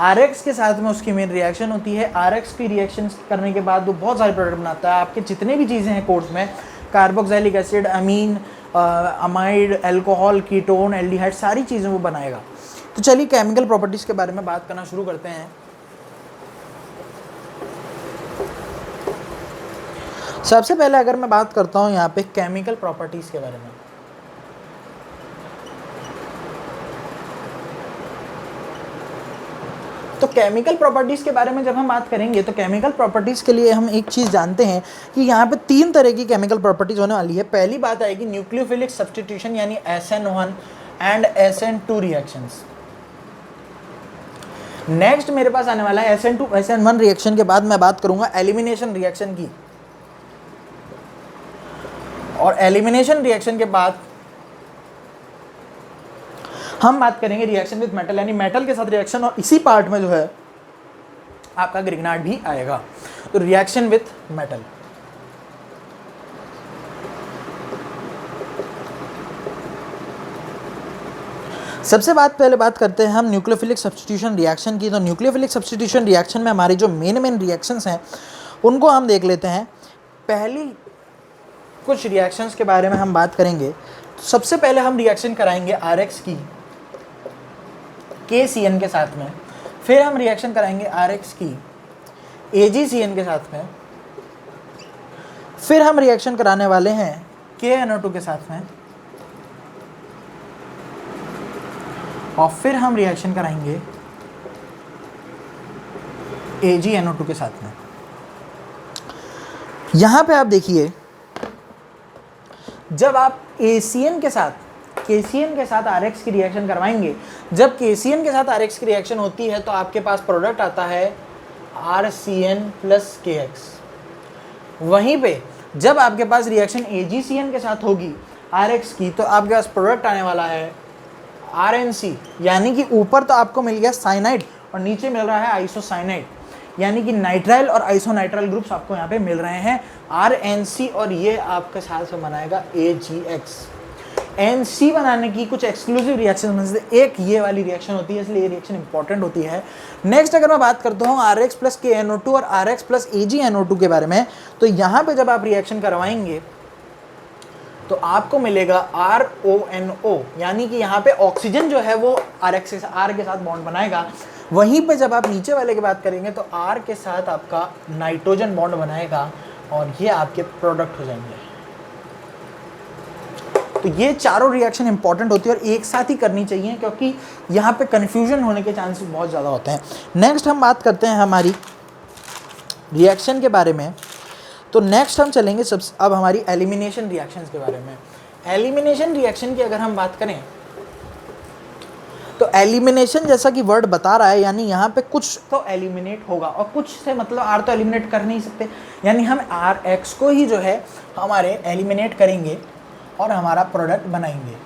RX के साथ में उसकी मेन रिएक्शन होती है। RX की रिएक्शन करने के बाद वो बहुत सारे प्रोडक्ट बनाता है। आपके जितने भी चीज़ें हैं कोर्स में, कार्बोक्सिलिक एसिड, अमीन, अमाइड, अल्कोहल, कीटोन, एल्डिहाइड, सारी चीज़ें वो बनाएगा। तो चलिए केमिकल प्रॉपर्टीज़ के बारे में बात करना शुरू करते हैं। सबसे पहले अगर मैं बात करता हूँ यहाँ पे केमिकल प्रॉपर्टीज़ के बारे में, तो केमिकल प्रॉपर्टीज़ के बारे में जब हम बात करेंगे तो केमिकल प्रॉपर्टीज़ के लिए हम एक चीज़ जानते हैं कि यहाँ पे 3 तरह की केमिकल प्रॉपर्टीज़ होने वाली है। पहली बात आएगी न्यूक्लियोफिलिक सब्स्टिट्यूशन यानी SN1 and SN2 reactions. Next मेरे पास आने वाला है SN2 SN1 रिएक्शन के बाद मैं बात करूंगा एलिमिनेशन रिएक्शन की, और एलिमिनेशन रिएक्शन के बाद हम बात करेंगे रिएक्शन विद मेटल, यानी मेटल के साथ रिएक्शन, और इसी पार्ट में जो है आपका ग्रिग्नार्ड भी आएगा। तो रिएक्शन विद मेटल, सबसे पहले बात करते हैं हम न्यूक्लियोफिलिक सब्स्टिट्यूशन रिएक्शन की। तो न्यूक्लियोफिलिक सब्स्टिट्यूशन रिएक्शन में हमारी जो मेन रिएक्शंस हैं उनको हम देख लेते हैं। पहली कुछ रिएक्शंस के बारे में हम बात करेंगे। तो सबसे पहले हम रिएक्शन कराएंगे RX की KCN के साथ में, फिर हम रिएक्शन कराएंगे RX की AgCN के साथ में, फिर हम रिएक्शन कराने वाले हैं KNO2 के साथ में, और फिर हम रिएक्शन कराएंगे AgNO2 के साथ में। यहाँ पे आप देखिए, जब आप KCN के साथ RX की रिएक्शन करवाएंगे, जब KCN के साथ RX की रिएक्शन होती है तो आपके पास प्रोडक्ट आता है RCN प्लस KX। वहीं पे जब आपके पास रिएक्शन AgCN के साथ होगी RX की, तो आपके पास प्रोडक्ट आने वाला है RNC, यानी कि ऊपर तो आपको मिल गया साइनाइड और नीचे मिल रहा है आइसोसाइनाइड, यानी कि नाइट्राइल और आइसोनाइट्राइल ग्रुप्स आपको यहाँ पे मिल रहे हैं RNC, और ये आपके साथ में बनाएगा AgX। NC बनाने की कुछ एक्सक्लूसिव रिएक्शन में से एक ये वाली रिएक्शन होती है, इसलिए ये रिएक्शन इंपॉर्टेंट होती है। नेक्स्ट अगर मैं बात करता हूँ RX प्लस KNO2 और RX प्लस AgNO2 के बारे में, तो यहाँ पे जब आप रिएक्शन करवाएंगे तो आपको मिलेगा RONO, यानी कि यहाँ पे ऑक्सीजन जो है वो R के साथ बॉन्ड बनाएगा। वहीं पे जब आप नीचे वाले की बात करेंगे तो R के साथ आपका नाइट्रोजन बॉन्ड बनाएगा, और ये आपके प्रोडक्ट हो जाएंगे। तो ये चारों रिएक्शन इंपॉर्टेंट होती है और एक साथ ही करनी चाहिए, क्योंकि यहाँ पे कन्फ्यूजन होने के चांसेस बहुत ज़्यादा होते हैं। नेक्स्ट हम बात करते हैं हमारी रिएक्शन के बारे में। तो नेक्स्ट हम चलेंगे अब हमारी एलिमिनेशन रिएक्शंस के बारे में। एलिमिनेशन रिएक्शन की अगर हम बात करें तो तो एलिमिनेशन जैसा कि वर्ड बता रहा है, यानी यहाँ पे कुछ तो एलिमिनेट होगा, और कुछ से मतलब आर तो एलिमिनेट कर नहीं सकते, यानी हम आर एक्स को ही जो है हमारे एलिमिनेट करेंगे और हमारा प्रोडक्ट बनाएंगे।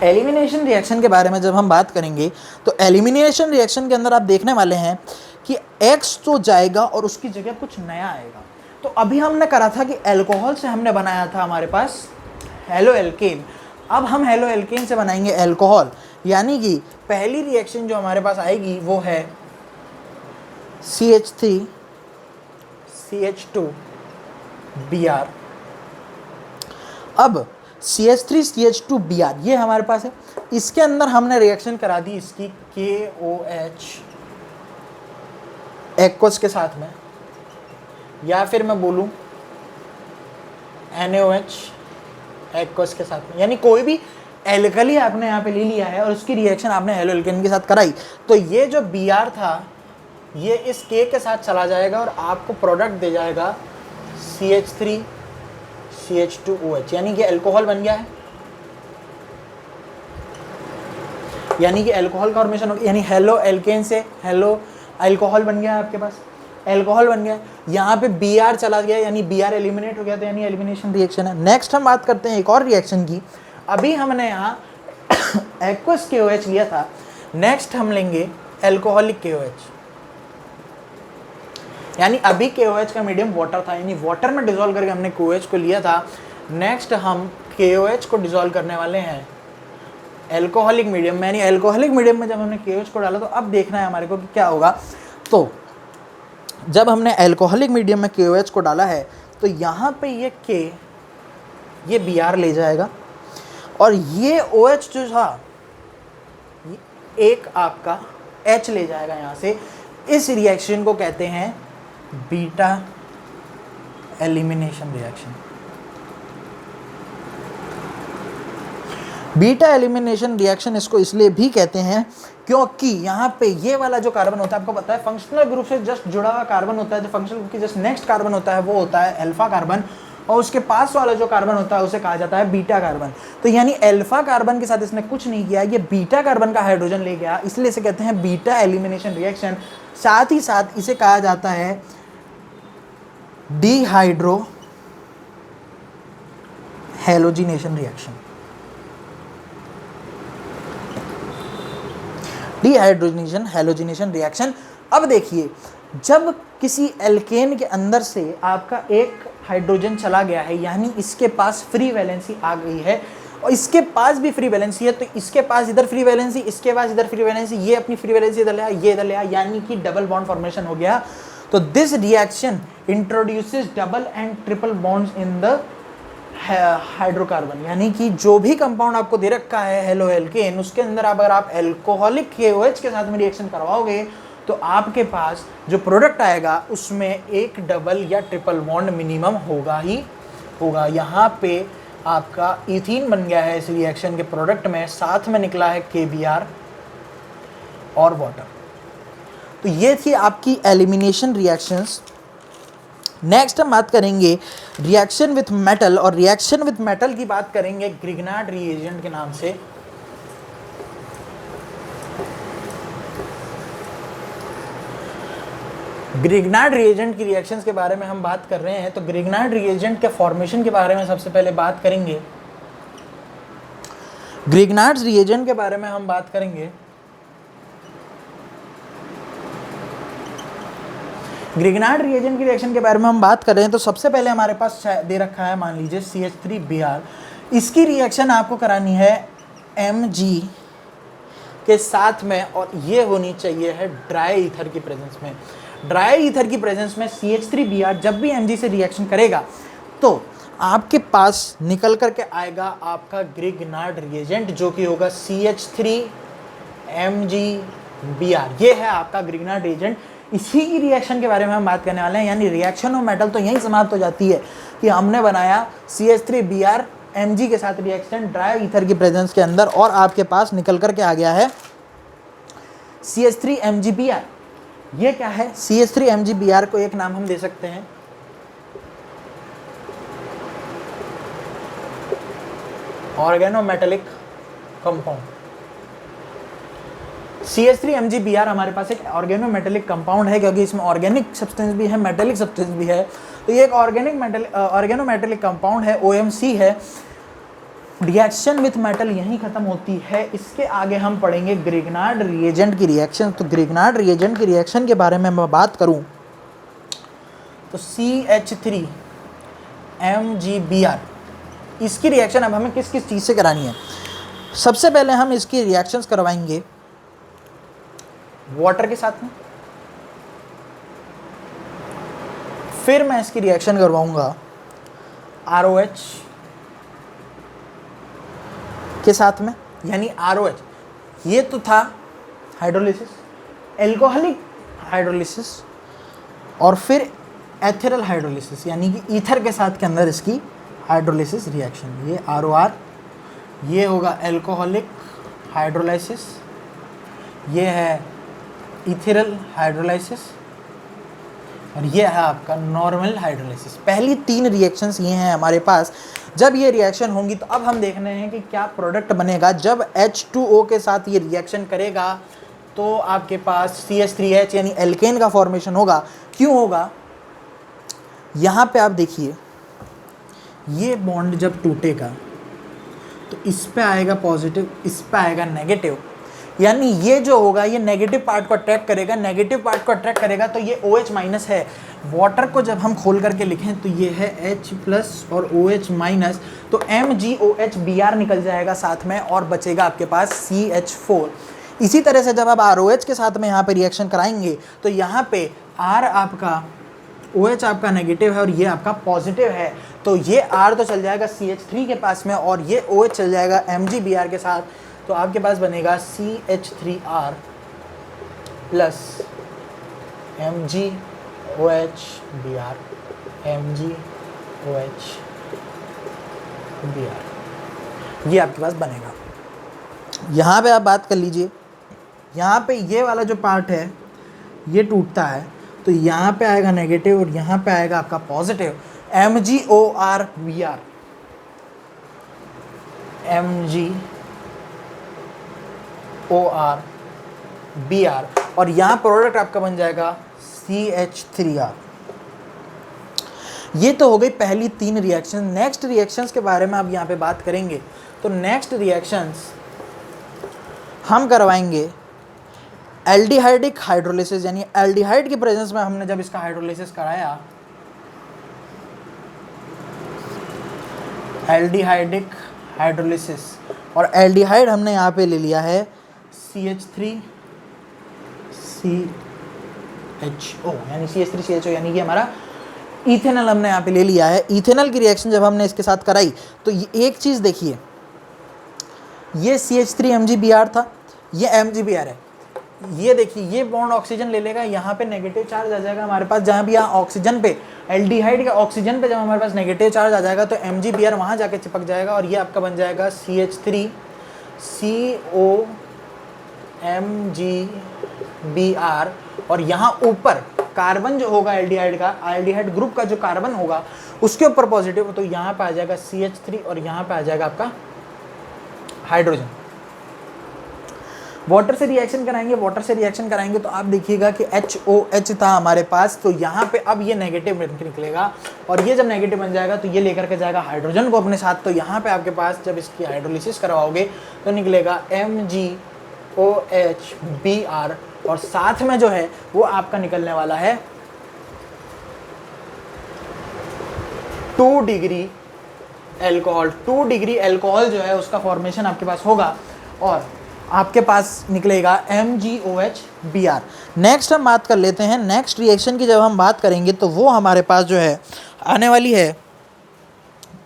एलिमिनेशन रिएक्शन के बारे में जब हम बात करेंगे तो एलिमिनेशन रिएक्शन के अंदर आप देखने वाले हैं कि X तो जाएगा और उसकी जगह कुछ नया आएगा। तो अभी हमने करा था कि अल्कोहल से हमने बनाया था हमारे पास हेलो एल्केन, अब हम हेलो एल्केन से बनाएंगे अल्कोहल, यानी कि पहली रिएक्शन जो हमारे पास आएगी वो है CH3 CH2 Br। अब CH3 CH2 Br ये हमारे पास है, इसके अंदर हमने रिएक्शन करा दी इसकी KOH एक्वस के साथ में, या फिर मैं बोलूँ NaOH एक्वस के साथ में, यानी कोई भी एल्कली आपने यहाँ पे ले लिया है और उसकी रिएक्शन आपने हेलो एल्केन के साथ कराई, तो ये जो Br था ये इस K के साथ चला जाएगा और आपको प्रोडक्ट दे जाएगा CH3 CH2OH, यानी कि अल्कोहल बन गया है, यानी कि अल्कोहल का फॉर्मेशन हो गया, यानी हेलो एल्केन से हेलो अल्कोहल बन गया है, आपके पास अल्कोहल बन गया। यहाँ पे Br चला गया, यानी Br एलिमिनेट हो गया, तो यानी एलिमिनेशन रिएक्शन है। नेक्स्ट हम बात करते हैं एक और रिएक्शन की। अभी हमने यहाँ एक्वस KOH लिया था, नेक्स्ट हम लेंगे अल्कोहलिक KOH, यानी अभी KOH का मीडियम वाटर था, यानी वाटर में डिसॉल्व करके हमने KOH को लिया था। नेक्स्ट हम KOH को डिसॉल्व करने वाले हैं अल्कोहलिक मीडियम में, यानी अल्कोहलिक मीडियम में जब हमने KOH को डाला तो अब देखना है हमारे को कि क्या होगा। तो जब हमने अल्कोहलिक मीडियम में KOH को डाला है तो यहाँ पे ये K ये Br ले जाएगा और ये OH जो था एक आपका H ले जाएगा यहाँ से। इस रिएक्शन को कहते हैं beta elimination reaction. Beta elimination reaction इसको इसलिए भी कहते हैं क्योंकि यहाँ पे ये वाला जो कार्बन होता है, आपको पता है फंक्शनल ग्रुप से जस्ट जुड़ा हुआ कार्बन होता है, जो फंक्शनल ग्रुप की जस्ट नेक्स्ट कार्बन होता है वो होता है अल्फा कार्बन, और उसके पास वाला जो कार्बन होता है उसे कहा जाता है बीटा कार्बन। तो यानी अल्फा कार्बन के साथ इसने कुछ नहीं किया, ये बीटा कार्बन का हाइड्रोजन ले गया, इसलिए इसे कहते हैं बीटा एलिमिनेशन रिएक्शन। साथ ही साथ इसे कहा जाता है dehydro halogenation reaction. Dehydrogenation halogenation reaction. अब देखिए, जब किसी एल्केन के अंदर से आपका एक हाइड्रोजन चला गया है, यानी इसके पास फ्री वैलेंसी आ गई है और इसके पास भी फ्री वैलेंसी है, तो इसके पास इधर फ्री वैलेंसी, इसके पास इधर फ्री वैलेंसी, ये अपनी फ्री वैलेंसी इधर ले आया, ये इधर ले आया, यानी कि डबल बॉन्ड फॉर्मेशन हो गया। तो this reaction introduces double and triple bonds in the hydrocarbon, यानी कि जो भी कंपाउंड आपको दे रखा है हेलो एल्केन, उसके अंदर अगर आप अल्कोहलिक KOH के साथ में रिएक्शन करवाओगे तो आपके पास जो प्रोडक्ट आएगा उसमें एक डबल या ट्रिपल बॉन्ड मिनिमम होगा ही होगा। यहाँ पे आपका इथीन बन गया है इस रिएक्शन के प्रोडक्ट में, साथ में निकला है KBr और वाटर। तो ये थी आपकी एलिमिनेशन रिएक्शंस। नेक्स्ट हम बात करेंगे रिएक्शन विथ मेटल, और रिएक्शन विथ मेटल की बात करेंगे ग्रिग्नार्ड रिएजेंट के नाम से। ग्रिग्नार्ड रिएजेंट की रिएक्शंस के बारे में हम बात कर रहे हैं, तो ग्रिग्नार्ड रिएजेंट के फॉर्मेशन के बारे में सबसे पहले बात करेंगे। ग्रिग्नार्ड रिएजेंट के बारे में हम बात करेंगे। ग्रिग्नार्ड रिएजेंट की रिएक्शन के बारे में हम बात कर रहे हैं, तो सबसे पहले हमारे पास दे रखा है, मान लीजिए CH3Br। इसकी रिएक्शन आपको करानी है Mg के साथ में, और ये होनी चाहिए है ड्राई ईथर की प्रेजेंस में। ड्राई ईथर की प्रेजेंस में CH3Br जब भी Mg से रिएक्शन करेगा तो आपके पास निकल करके आएगा आपका ग्रिग्नार्ड रिएजेंट, जो कि होगा CH3MgBr। ये है आपका ग्रिग्नार्ड रिएजेंट। इसी की रिएक्शन के बारे में हम बात करने वाले हैं, यानी रिएक्शन ऑफ मेटल तो यहीं समाप्त हो जाती है कि हमने बनाया CH3Br Mg के साथ रिएक्शन ड्राई ईथर की प्रेजेंस के अंदर, और आपके पास निकल करके आ गया है CH3MgBr। ये क्या है? CH3MgBr को एक नाम हम दे सकते हैं ऑर्गेनोमेटेलिक कंपाउंड। CH3MgBr हमारे पास एक ऑर्गेनोमेटेलिक कंपाउंड है, क्योंकि इसमें ऑर्गेनिक सब्सटेंस भी है, मेटेलिक सब्सटेंस भी है, तो ये एक ऑर्गेनोमेटेलिक कंपाउंड है, OMC है। रिएक्शन विथ मेटल यहीं खत्म होती है। इसके आगे हम पढ़ेंगे ग्रिग्नार्ड रिएजेंट की रिएक्शन। तो ग्रिग्नार्ड रिएजेंट की रिएक्शन के बारे में मैं बात करूं तो CH3MgBr, इसकी रिएक्शन अब हमें किस किस चीज़ से करानी है। सबसे पहले हम इसकी रिएक्शंस करवाएंगे वाटर के साथ में, फिर मैं इसकी रिएक्शन करवाऊंगा ROH के साथ में, यानी ROH ये तो था हाइड्रोलिसिस, एल्कोहलिक हाइड्रोलिसिस, और फिर एथिरल हाइड्रोलिसिस यानी कि ईथर के साथ के अंदर इसकी हाइड्रोलिसिस रिएक्शन। ये ROR, ये होगा एल्कोहलिक हाइड्रोलाइसिस, ये है इथेरल हाइड्रोलाइसिस, और ये है आपका नॉर्मल हाइड्रोलाइसिस। पहली 3 रिएक्शंस ये हैं हमारे पास। जब ये रिएक्शन होंगी तो अब हम देख रहे हैं कि क्या प्रोडक्ट बनेगा। जब H2O के साथ ये रिएक्शन करेगा तो आपके पास CH3H यानी एल्केन का फॉर्मेशन होगा। क्यों होगा, यहाँ पे आप देखिए, ये बॉन्ड जब टूटेगा तो इस पे आएगा पॉजिटिव, इस पे आएगा नेगेटिव, यानी ये जो होगा ये नेगेटिव पार्ट को अट्रैक्ट करेगा। नेगेटिव पार्ट को अट्रैक्ट करेगा तो ये OH माइनस है। वाटर को जब हम खोल करके लिखें तो ये है H प्लस और OH माइनस, तो MgOHBr निकल जाएगा साथ में और बचेगा आपके पास CH4। इसी तरह से जब आप ROH के साथ में यहाँ पे रिएक्शन कराएंगे तो यहाँ पे R आपका, OH आपका नेगेटिव है और ये आपका पॉजिटिव है, तो ये R तो चल जाएगा CH3 के पास में और ये OH चल जाएगा MgBr के साथ, तो आपके पास बनेगा CH3R प्लस MgOHBr, MgOHBr, ये आपके पास बनेगा। यहाँ पे आप बात कर लीजिए, यहाँ पे ये वाला जो पार्ट है ये टूटता है तो यहाँ पे आएगा नेगेटिव और यहाँ पे आएगा आपका पॉजिटिव, MgORBr, MgORBr, और यहाँ प्रोडक्ट आपका बन जाएगा CH3R। ये तो हो गई पहली 3 रिएक्शन। नेक्स्ट रिएक्शंस के बारे में अब यहाँ पे बात करेंगे तो नेक्स्ट रिएक्शंस हम करवाएंगे एल्डिहाइडिक हाइड्रोलिसिस, यानी एल्डिहाइड की प्रेजेंस में हमने जब इसका हाइड्रोलिसिस कराया, एल्डिहाइडिक हाइड्रोलिसिस, और एल्डिहाइड हमने यहाँ पे ले लिया है CH3CHO, यानी CH3CHO, यानी कि हमारा इथेनॉल हमने यहाँ पे ले लिया है। इथेनॉल की रिएक्शन जब हमने इसके साथ कराई तो ये एक चीज़ देखिए, ये CH3MgBr था, ये MgBr है, ये देखिए ये बॉन्ड ऑक्सीजन ले लेगा, यहाँ पे नेगेटिव चार्ज आ जाएगा हमारे पास, जहाँ भी यहाँ ऑक्सीजन पे, एल्डिहाइड का ऑक्सीजन पे जब हमारे पास नेगेटिव चार्ज आ जाएगा तो MgBr वहाँ जाके चिपक जाएगा और ये आपका बन जाएगा CH3COMgBr, और यहाँ ऊपर कार्बन जो होगा एल्डिहाइड का, एल्डिहाइड ग्रुप का जो कार्बन होगा उसके ऊपर पॉजिटिव, तो यहाँ पे आ जाएगा CH3 और यहाँ पे आ जाएगा आपका हाइड्रोजन। वाटर से रिएक्शन कराएंगे, वाटर से रिएक्शन कराएंगे तो आप देखिएगा कि HOH था हमारे पास, तो यहाँ पे अब ये नेगेटिव निकलेगा और ये जब नेगेटिव बन जाएगा तो ये लेकर के जाएगा हाइड्रोजन को अपने साथ, तो यहाँ पे आपके पास जब इसकी हाइड्रोलिसिस करवाओगे तो निकलेगा MgOHBr, और साथ में जो है वो आपका निकलने वाला है 2 डिग्री एल्कोहल। 2 डिग्री एल्कोहल जो है उसका फॉर्मेशन आपके पास होगा और आपके पास निकलेगा MgOHBr। नेक्स्ट हम बात कर लेते हैं, नेक्स्ट रिएक्शन की जब हम बात करेंगे तो वो हमारे पास जो है आने वाली है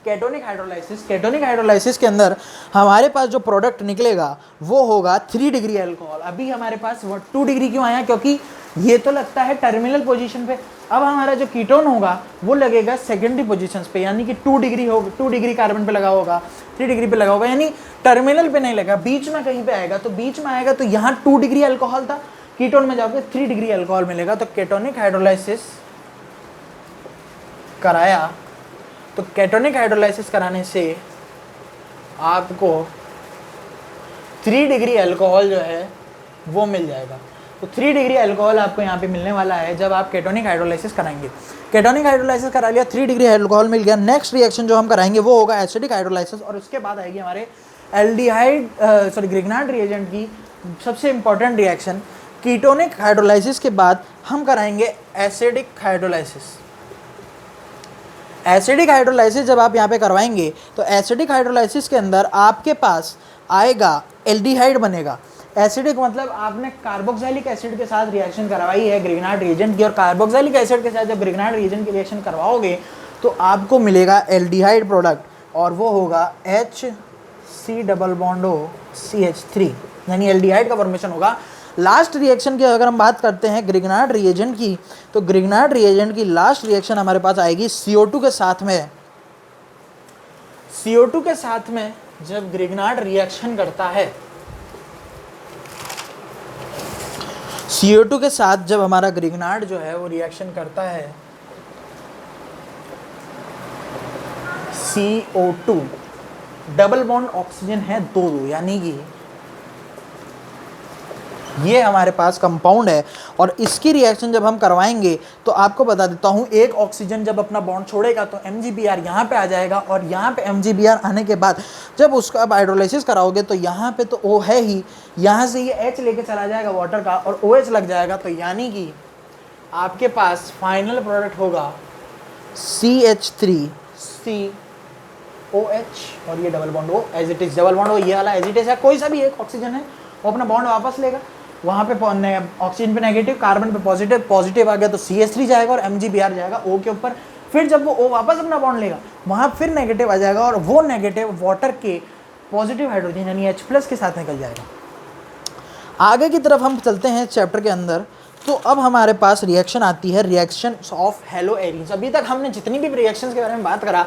केटोनिक हाइड्रोलाइसिस। केटोनिक हाइड्रोलाइसिस के अंदर हमारे पास जो प्रोडक्ट निकलेगा वो होगा 3 डिग्री एल्कोहल। अभी हमारे पास 2 डिग्री क्यों आया, क्योंकि ये तो लगता है टर्मिनल पोजीशन पे, अब हमारा जो कीटोन होगा वो लगेगा सेकेंडरी पोजीशंस पे, यानी कि 2 डिग्री होगा, 2 डिग्री कार्बन पे लगा होगा, 3 डिग्री पे लगा होगा, यानी टर्मिनल पे नहीं लगा, बीच में कहीं पे आएगा, तो बीच में आएगा तो यहाँ 2 डिग्री अल्कोहल था, कीटोन में जाओगे 3 डिग्री अल्कोहल मिलेगा। तो केटोनिक हाइड्रोलाइसिस कराया, तो केटोनिक हाइड्रोलाइसिस कराने से आपको 3 डिग्री अल्कोहल जो है वो मिल जाएगा। तो 3 डिग्री अल्कोहल आपको यहाँ पे मिलने वाला है जब आप केटोनिक हाइड्रोलाइसिस कराएंगे। केटोनिक हाइड्रोलाइसिस करा लिया, 3 डिग्री अल्कोहल मिल गया। नेक्स्ट रिएक्शन जो हम कराएंगे वो होगा एसिडिक हाइड्रोलाइसिस, और उसके बाद आएगी हमारे ग्रिग्नार्ड रिएजेंट की सबसे इंपॉर्टेंट रिएक्शन। कीटोनिक हाइड्रोलाइसिस के बाद हम कराएंगे एसिडिक हाइड्रोलाइसिस। एसिडिक हाइड्रोलाइसिस जब आप यहाँ पे करवाएंगे तो एसिडिक हाइड्रोलाइसिस के अंदर आपके पास आएगा एल्डिहाइड बनेगा। एसिडिक मतलब आपने कार्बोक्सिलिक एसिड के साथ रिएक्शन करवाई है ग्रिग्नार्ड रिएजेंट की, और कार्बोक्सिलिक एसिड के साथ जब ग्रिग्नार्ड रिएजेंट की रिएक्शन करवाओगे तो आपको मिलेगा एल्डिहाइड प्रोडक्ट, और वो होगा HC≡CH3, यानी एल्डिहाइड का फॉर्मेशन होगा। लास्ट रिएक्शन की अगर हम बात करते हैं ग्रिग्नार्ड रिएजेंट की, तो ग्रिग्नार्ड रिएजेंट की लास्ट रिएक्शन हमारे पास आएगी CO2 के साथ में। CO2 के साथ में जब ग्रिग्नार्ड रिएक्शन करता है, CO2 के साथ जब हमारा ग्रिग्नार्ड जो है वो रिएक्शन करता है, CO2 डबल बॉन्ड ऑक्सीजन है 2-2, यानी कि ये हमारे पास कंपाउंड है। और इसकी रिएक्शन जब हम करवाएंगे तो आपको बता देता हूँ, एक ऑक्सीजन जब अपना बॉन्ड छोड़ेगा तो MgBr यहाँ पे आ जाएगा, और यहाँ पे MgBr आने के बाद जब उसका आप हाइड्रोलाइसिस कराओगे तो यहाँ पे तो O है ही, यहाँ से ये H लेके चला जाएगा वाटर का और OH लग जाएगा, तो यानी कि आपके पास फाइनल प्रोडक्ट होगा CH3COH, और ये double bond O as it is, double bond O ये वाला एज इट इज है। कोई सा भी एक ऑक्सीजन है वो अपना बॉन्ड वापस लेगा, वहाँ पे ऑक्सीजन पे नेगेटिव, कार्बन पे पॉजिटिव, पॉजिटिव आ गया तो CH3 जाएगा और MgBr जाएगा O के ऊपर। फिर जब वो O वापस अपना बॉन्ड लेगा वहाँ फिर नेगेटिव आ जाएगा, और वो नेगेटिव वाटर के पॉजिटिव हाइड्रोजन यानी H+ के साथ निकल जाएगा। आगे की तरफ हम चलते हैं चैप्टर के अंदर, तो अब हमारे पास रिएक्शन आती है रिएक्शन ऑफ हेलो एरीन्स। अभी तक हमने जितनी भी रिएक्शंस के बारे में बात करा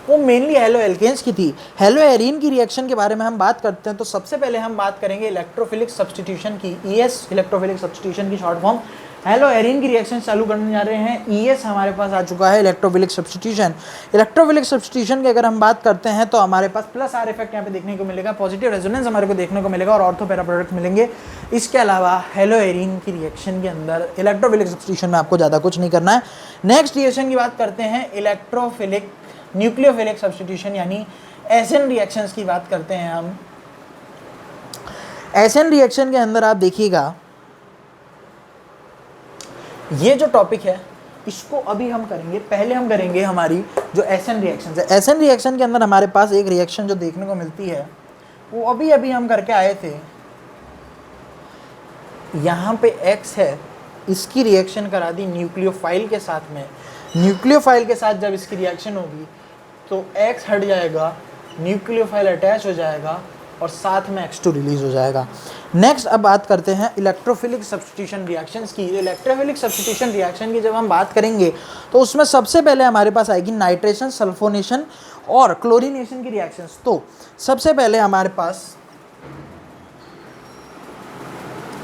वो मेनली हेलो एल्केन्स की थी। हेलो एरीन की रिएक्शन के बारे में हम बात करते हैं तो सबसे पहले हम बात करेंगे इलेक्ट्रोफिलिक सब्स्टिट्यूशन की, ES इलेक्ट्रोफिलिक सब्स्टिट्यूशन की शॉर्ट फॉर्म। हेलो एरीन की रिएक्शन चालू करने जा रहे हैं। ES हमारे पास आ चुका है, इलेक्ट्रोफिलिक सब्स्टिट्यूशन। इलेक्ट्रोफिलिक सब्स्टिट्यूशन की अगर हम बात करते हैं तो हमारे पास +R इफेक्ट यहाँ पे देखने को मिलेगा, पॉजिटिव रेजोनेंस हमारे को देखने को मिलेगा, और ऑर्थो पैरा प्रोडक्ट मिलेंगे। इसके अलावा हेलो एरीन की रिएक्शन के अंदर इलेक्ट्रोफिलिक सब्स्टिट्यूशन में आपको ज़्यादा कुछ नहीं करना है। नेक्स्ट रिएक्शन की बात करते हैं इलेक्ट्रोफिलिक न्यूक्लियोफिलिक सब्स्टिट्यूशन, यानी SN रिएक्शंस की बात करते हैं हम। SN रिएक्शन के अंदर आप देखिएगा, ये जो टॉपिक है इसको अभी हम करेंगे, पहले हम करेंगे हमारी जो SN रिएक्शन है। SN रिएक्शन के अंदर हमारे पास एक रिएक्शन जो देखने को मिलती है वो अभी अभी हम करके आए थे। यहाँ पे X है, इसकी रिएक्शन करा दी न्यूक्लियोफाइल के साथ में। न्यूक्लियोफाइल के साथ जब इसकी रिएक्शन होगी तो X हट जाएगा, न्यूक्लियोफाइल अटैच हो जाएगा और साथ में X2 रिलीज हो जाएगा। नेक्स्ट अब बात करते हैं इलेक्ट्रोफिलिक सब्स्टिट्यूशन रिएक्शंस की। इलेक्ट्रोफिलिक सब्स्टिट्यूशन रिएक्शन की जब हम बात करेंगे तो उसमें सबसे पहले हमारे पास आएगी नाइट्रेशन, सल्फोनेशन और क्लोरीनेशन की रिएक्शंस। तो सबसे पहले हमारे पास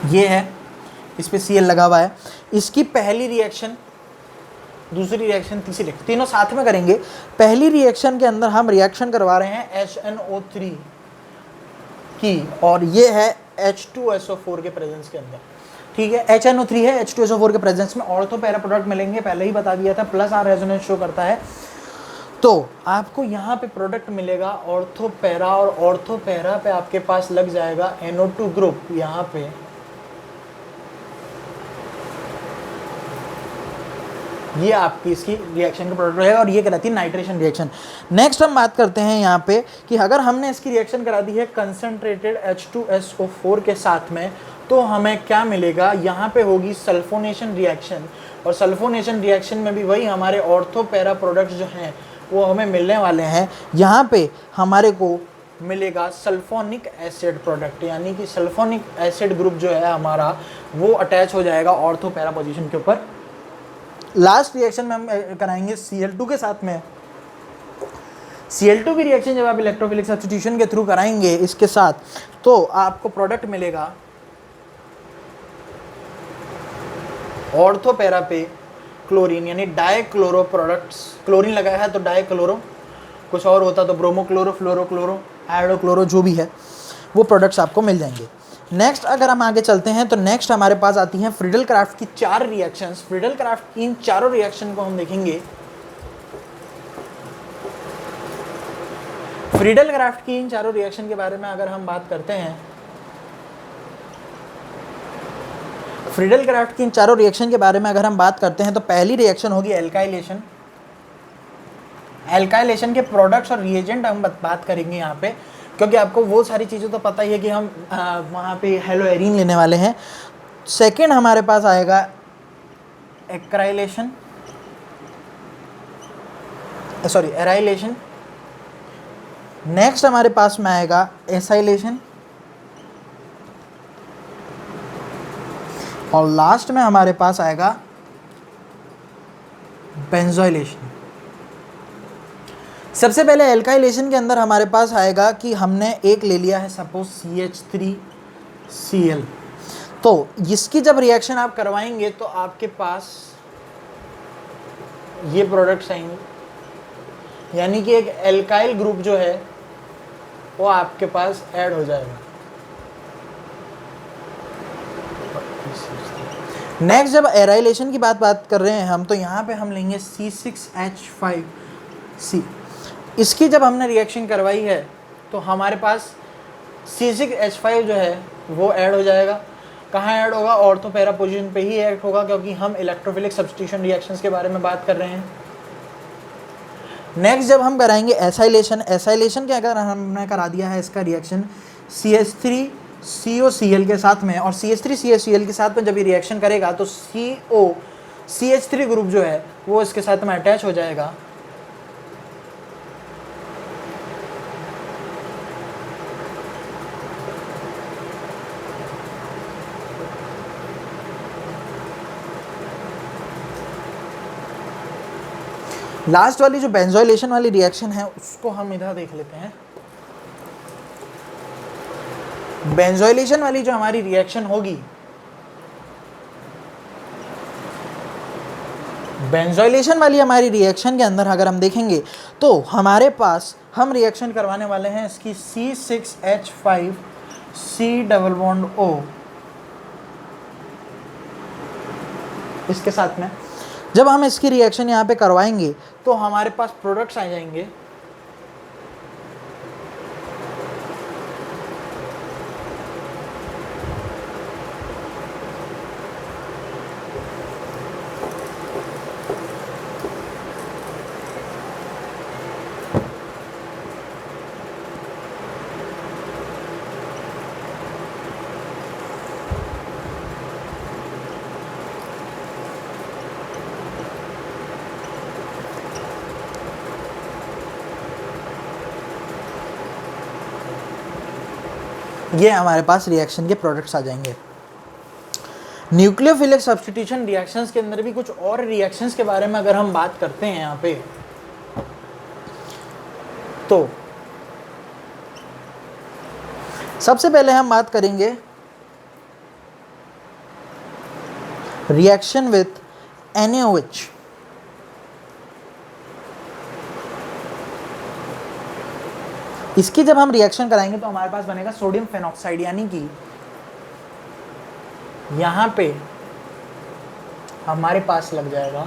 ये है, इस पे Cl लगा हुआ है। इसकी पहली रिएक्शन, दूसरी रिएक्शन, तीसरी रिएक्शन, तीनों साथ में करेंगे। पहली रिएक्शन के अंदर हम रिएक्शन करवा रहे हैं HNO3 की, और ये है H2SO4 के प्रेजेंस के अंदर। ठीक है, HNO3 है, H2SO4 के प्रेजेंस में ऑर्थो पैरा प्रोडक्ट मिलेंगे, पहले ही बता दिया था, +R रेजोनेंस शो करता है। तो आपको यहाँ पे प्रोडक्ट मिलेगा ऑर्थो पैरा, और ऑर्थो पैरा पे आपके पास लग जाएगा NO2 ग्रुप। यहाँ पे ये आपकी इसकी रिएक्शन का प्रोडक्ट रहेगा, और ये कहलाती है नाइट्रेशन रिएक्शन। नेक्स्ट हम बात करते हैं यहाँ पे कि अगर हमने इसकी रिएक्शन करा दी है कंसंट्रेटेड H2SO4 के साथ में, तो हमें क्या मिलेगा, यहाँ पे होगी सल्फोनेशन रिएक्शन। और सल्फोनेशन रिएक्शन में भी वही हमारे ऑर्थो पैरा प्रोडक्ट्स जो हैं वो हमें मिलने वाले हैं। यहाँ पे हमारे को मिलेगा सल्फोनिक एसिड प्रोडक्ट, यानी कि सल्फोनिक एसिड ग्रुप जो है हमारा वो अटैच हो जाएगा ऑर्थो पैरा पोजीशन के ऊपर। लास्ट रिएक्शन में हम कराएंगे Cl2 के साथ में। Cl2 की रिएक्शन जब आप इलेक्ट्रोफिलिक सब्स्टिट्यूशन के थ्रू कराएंगे इसके साथ, तो आपको प्रोडक्ट मिलेगा ऑर्थो पैरा पे क्लोरीन, यानी डाइक्लोरो प्रोडक्ट्स। क्लोरीन लगाया है तो डाइक्लोरो, कुछ और होता तो bromo chloro, fluoro chloro, iodo chloro जो भी है वो प्रोडक्ट्स आपको मिल जाएंगे। नेक्स्ट अगर हम आगे चलते हैं तो नेक्स्ट हमारे पास आती हैं फ्रीडल क्राफ्ट की 4 रिएक्शंस। फ्रीडल क्राफ्ट की इन चारों रिएक्शन को हम देखेंगे। फ्रीडल क्राफ्ट की इन चारों रिएक्शन के बारे में अगर हम बात करते हैं, फ्रीडल क्राफ्ट की इन चारों रिएक्शन के बारे में अगर हम बात करते हैं तो पहली रिएक्शन होगी एल्काइलेशन। एल्काइलेशन के प्रोडक्ट्स और रिएजेंट हम बात करेंगे यहाँ पे, क्योंकि आपको वो सारी चीज़ें तो पता ही है कि हम वहाँ पे हेलोएरीन लेने वाले हैं। सेकेंड हमारे पास आएगा एक्राइलेशन, सॉरी एराइलेशन। नेक्स्ट हमारे पास में आएगा एसाइलेशन और लास्ट में हमारे पास आएगा बेंजोइलेशन। सबसे पहले एल्काइलेशन के अंदर हमारे पास आएगा कि हमने एक ले लिया है सपोज CH3Cl, तो इसकी जब रिएक्शन आप करवाएंगे तो आपके पास ये प्रोडक्ट्स आएंगे, यानी कि एक एल्काइल ग्रुप जो है वो आपके पास ऐड हो जाएगा। नेक्स्ट जब एराइलेशन की बात कर रहे हैं हम, तो यहाँ पे हम लेंगे C6H5C। इसकी जब हमने रिएक्शन करवाई है तो हमारे पास C6H5 जो है वो ऐड हो जाएगा। कहाँ ऐड होगा? ऑर्थो पैरा पोजीशन पे ही ऐड होगा, क्योंकि हम इलेक्ट्रोफिलिक सब्स्टिट्यूशन रिएक्शंस के बारे में बात कर रहे हैं। नेक्स्ट जब हम कराएंगे एसाइलेशन, एसाइलेशन के अगर हमने करा दिया है इसका रिएक्शन CH3COCl के साथ में, और CH3COCl के साथ में जब ये रिएक्शन करेगा तो CH3 ग्रुप जो है वो इसके साथ में अटैच हो जाएगा। लास्ट वाली जो बेंजोइलेशन वाली रिएक्शन है उसको हम इधर देख लेते हैं। बेंजोइलेशन वाली जो हमारी रिएक्शन होगी, बेंजोइलेशन वाली हमारी रिएक्शन के अंदर अगर हम देखेंगे तो हमारे पास हम रिएक्शन करवाने वाले हैं इसकी C6H5C_O इसके साथ में। जब हम इसकी रिएक्शन यहाँ पे करवाएंगे तो हमारे पास प्रोडक्ट्स आ जाएंगे ये हमारे पास रिएक्शन के प्रोडक्ट्स आ जाएंगे। न्यूक्लियोफिलिक सब्स्टिट्यूशन रिएक्शंस के अंदर भी कुछ और रिएक्शंस के बारे में अगर हम बात करते हैं यहाँ पे, तो सबसे पहले हम बात करेंगे रिएक्शन विथ NaOH। इसकी जब हम रिएक्शन कराएंगे तो हमारे पास बनेगा सोडियम फेनॉक्साइड, यानी कि यहाँ पे हमारे पास लग जाएगा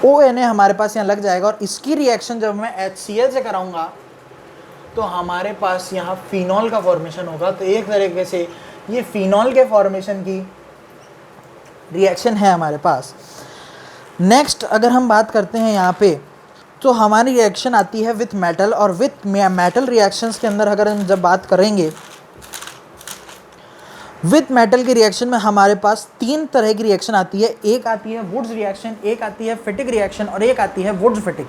ONA हमारे पास यहाँ लग जाएगा। और इसकी रिएक्शन जब मैं HCl से कराऊंगा तो हमारे पास यहाँ फिनॉल का फॉर्मेशन होगा। तो एक तरीके से ये फिनॉल के फॉर्मेशन की रिएक्शन है हमारे पास। नेक्स्ट अगर हम बात करते हैं यहाँ पे, तो हमारी रिएक्शन आती है विथ मेटल। और विथ मेटल रिएक्शंस के अंदर अगर हम जब बात करेंगे, विथ मेटल की रिएक्शन में हमारे पास 3 तरह की रिएक्शन आती है। एक आती है वुड्स रिएक्शन, एक आती है फिटिक रिएक्शन और एक आती है वुड्स फिटिक।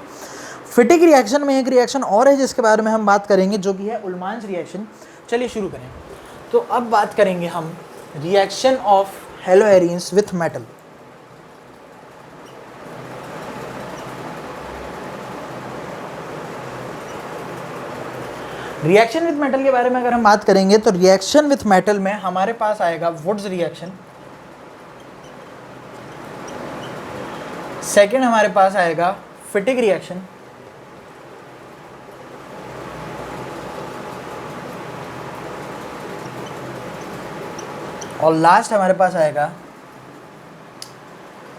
फिटिक रिएक्शन में एक रिएक्शन और है जिसके बारे में हम बात करेंगे, जो कि है उल्मांस रिएक्शन। चलिए शुरू करें। तो अब बात करेंगे हम reaction of haloarenes with metal. Reaction with metal के बारे में अगर हम बात करेंगे तो रिएक्शन विथ मेटल में हमारे पास आएगा वुड्स रिएक्शन। सेकेंड हमारे पास आएगा फिटिक रिएक्शन, और लास्ट हमारे पास आएगा,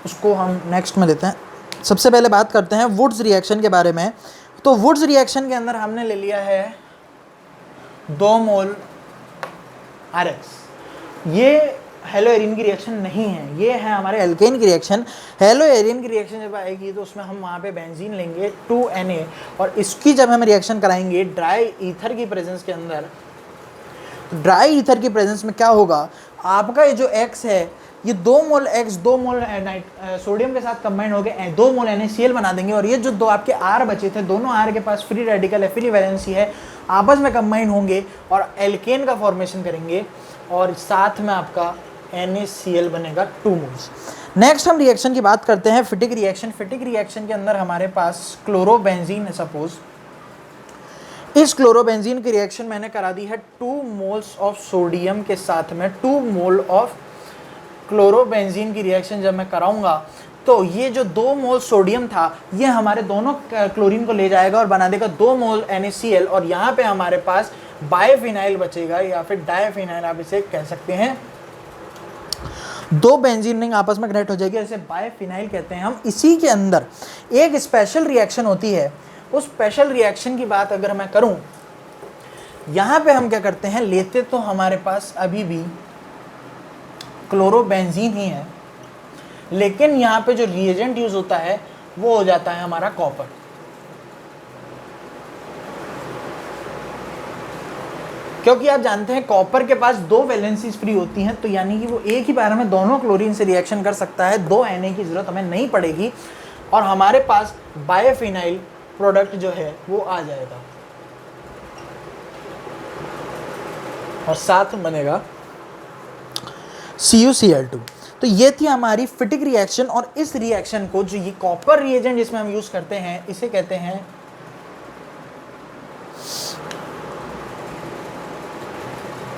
उसको हम नेक्स्ट में लेते हैं। सबसे पहले बात करते हैं वुड्स रिएक्शन के बारे में। तो वुड्स रिएक्शन के अंदर हमने ले लिया है 2 मोल RX। ये हेलो एरिन की रिएक्शन नहीं है, ये है हमारे एल्केन की रिएक्शन। हेलो एरिन की रिएक्शन जब आएगी तो उसमें हम वहाँ पे बेंजीन लेंगे 2Na, और इसकी जब हम रिएक्शन कराएंगे ड्राई ईथर की प्रेजेंस के अंदर, ड्राई ईथर की प्रेजेंस में क्या होगा, आपका ये जो X है ये 2 मोल X 2 मोल सोडियम के साथ कंबाइन हो गए 2 मोल NaCl बना देंगे, और ये जो 2 आपके R बचे थे, दोनों R के पास फ्री रेडिकल है, फ्री वैलेंसी है, आपस में कंबाइन होंगे और एल्केन का फॉर्मेशन करेंगे, और साथ में आपका NaCl बनेगा 2 मोल्स। नेक्स्ट हम रिएक्शन की बात करते हैं फिटिक रिएक्शन। फिटिक रिएक्शन के अंदर हमारे पास क्लोरोबेंजीन है सपोज, इस क्लोरोबेंजीन की रिएक्शन मैंने करा दी है 2 मोल्स ऑफ सोडियम के साथ में 2 मोल ऑफ क्लोरोबेंजीन की रिएक्शन जब मैं कराऊंगा तो ये जो 2 मोल सोडियम था ये हमारे दोनों क्लोरीन को ले जाएगा और बना देगा 2 मोल NaCl, और यहाँ पे हमारे पास बायफिनाइल बचेगा या फिर डायफिनाइल आप इसे कह सकते हैं। 2 बेंजीन रिंग आपस में कनेक्ट हो जाएगी, इसे बायफिनाइल कहते हैं हम। इसी के अंदर एक स्पेशल रिएक्शन होती है, उस स्पेशल रिएक्शन की बात अगर मैं करूं, यहाँ पे हम क्या करते हैं, लेते तो हमारे पास अभी भी क्लोरोबेंजीन ही है, लेकिन यहाँ पे जो रिएजेंट यूज होता है वो हो जाता है हमारा कॉपर। क्योंकि आप जानते हैं कॉपर के पास 2 वैलेंसीज फ्री होती हैं, तो यानी कि वो एक ही बार में दोनों क्लोरीन से रिएक्शन कर सकता है, 2 Na की जरूरत हमें नहीं पड़ेगी, और हमारे पास बायफिनाइल प्रोडक्ट जो है वो आ जाएगा, और साथ में बनेगा CuCl2। तो ये थी हमारी फिटिक रिएक्शन, और इस रिएक्शन को जो ये कॉपर रिएजेंट जिसमें हम यूज करते हैं इसे कहते हैं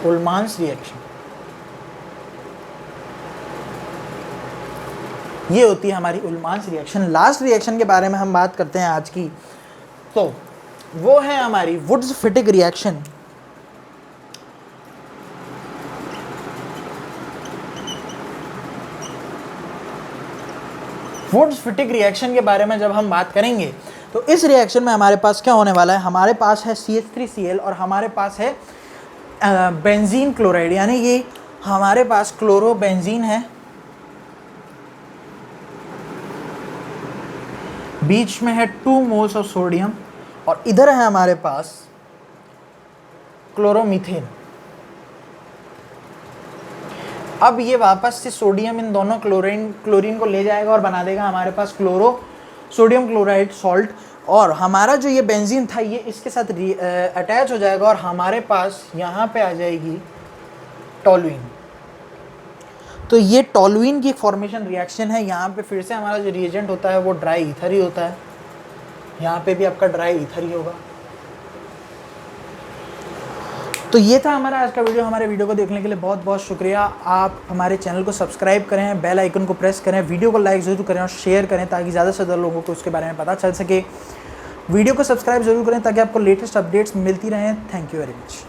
उल्मांस रिएक्शन। ये होती है हमारी उल्मांस रिएक्शन। लास्ट रिएक्शन के बारे में हम बात करते हैं आज की, तो वो है हमारी Wurtz Fittig reaction. Wurtz Fittig reaction के बारे में जब हम बात करेंगे तो इस रिएक्शन में हमारे पास क्या होने वाला है, हमारे पास है CH3Cl और हमारे पास है बेंजीन क्लोराइड, यानी ये हमारे पास क्लोरोबेंजीन है, बीच में है 2 मोल्स ऑफ सोडियम, और इधर है हमारे पास क्लोरोमीथेन। अब ये वापस से सोडियम इन दोनों क्लोरीन को ले जाएगा और बना देगा हमारे पास सोडियम क्लोराइड सॉल्ट, और हमारा जो ये बेंजीन था ये इसके साथ अटैच हो जाएगा और हमारे पास यहाँ पे आ जाएगी टॉलुइन। तो ये टॉलुइन की फॉर्मेशन रिएक्शन है। यहाँ पे फिर से हमारा जो रिएजेंट होता है वो ड्राई ईथर ही होता है, यहाँ पे भी आपका ड्राई ईथर ही होगा। तो ये था हमारा आज का वीडियो। हमारे वीडियो को देखने के लिए बहुत बहुत शुक्रिया। आप हमारे चैनल को सब्सक्राइब करें, बेल आइकन को प्रेस करें, वीडियो को लाइक ज़रूर करें और शेयर करें ताकि ज़्यादा से ज़्यादा लोगों को उसके बारे में पता चल सके। वीडियो को सब्सक्राइब ज़रूर करें ताकि आपको लेटेस्ट अपडेट्स मिलती रहें। Thank you very much.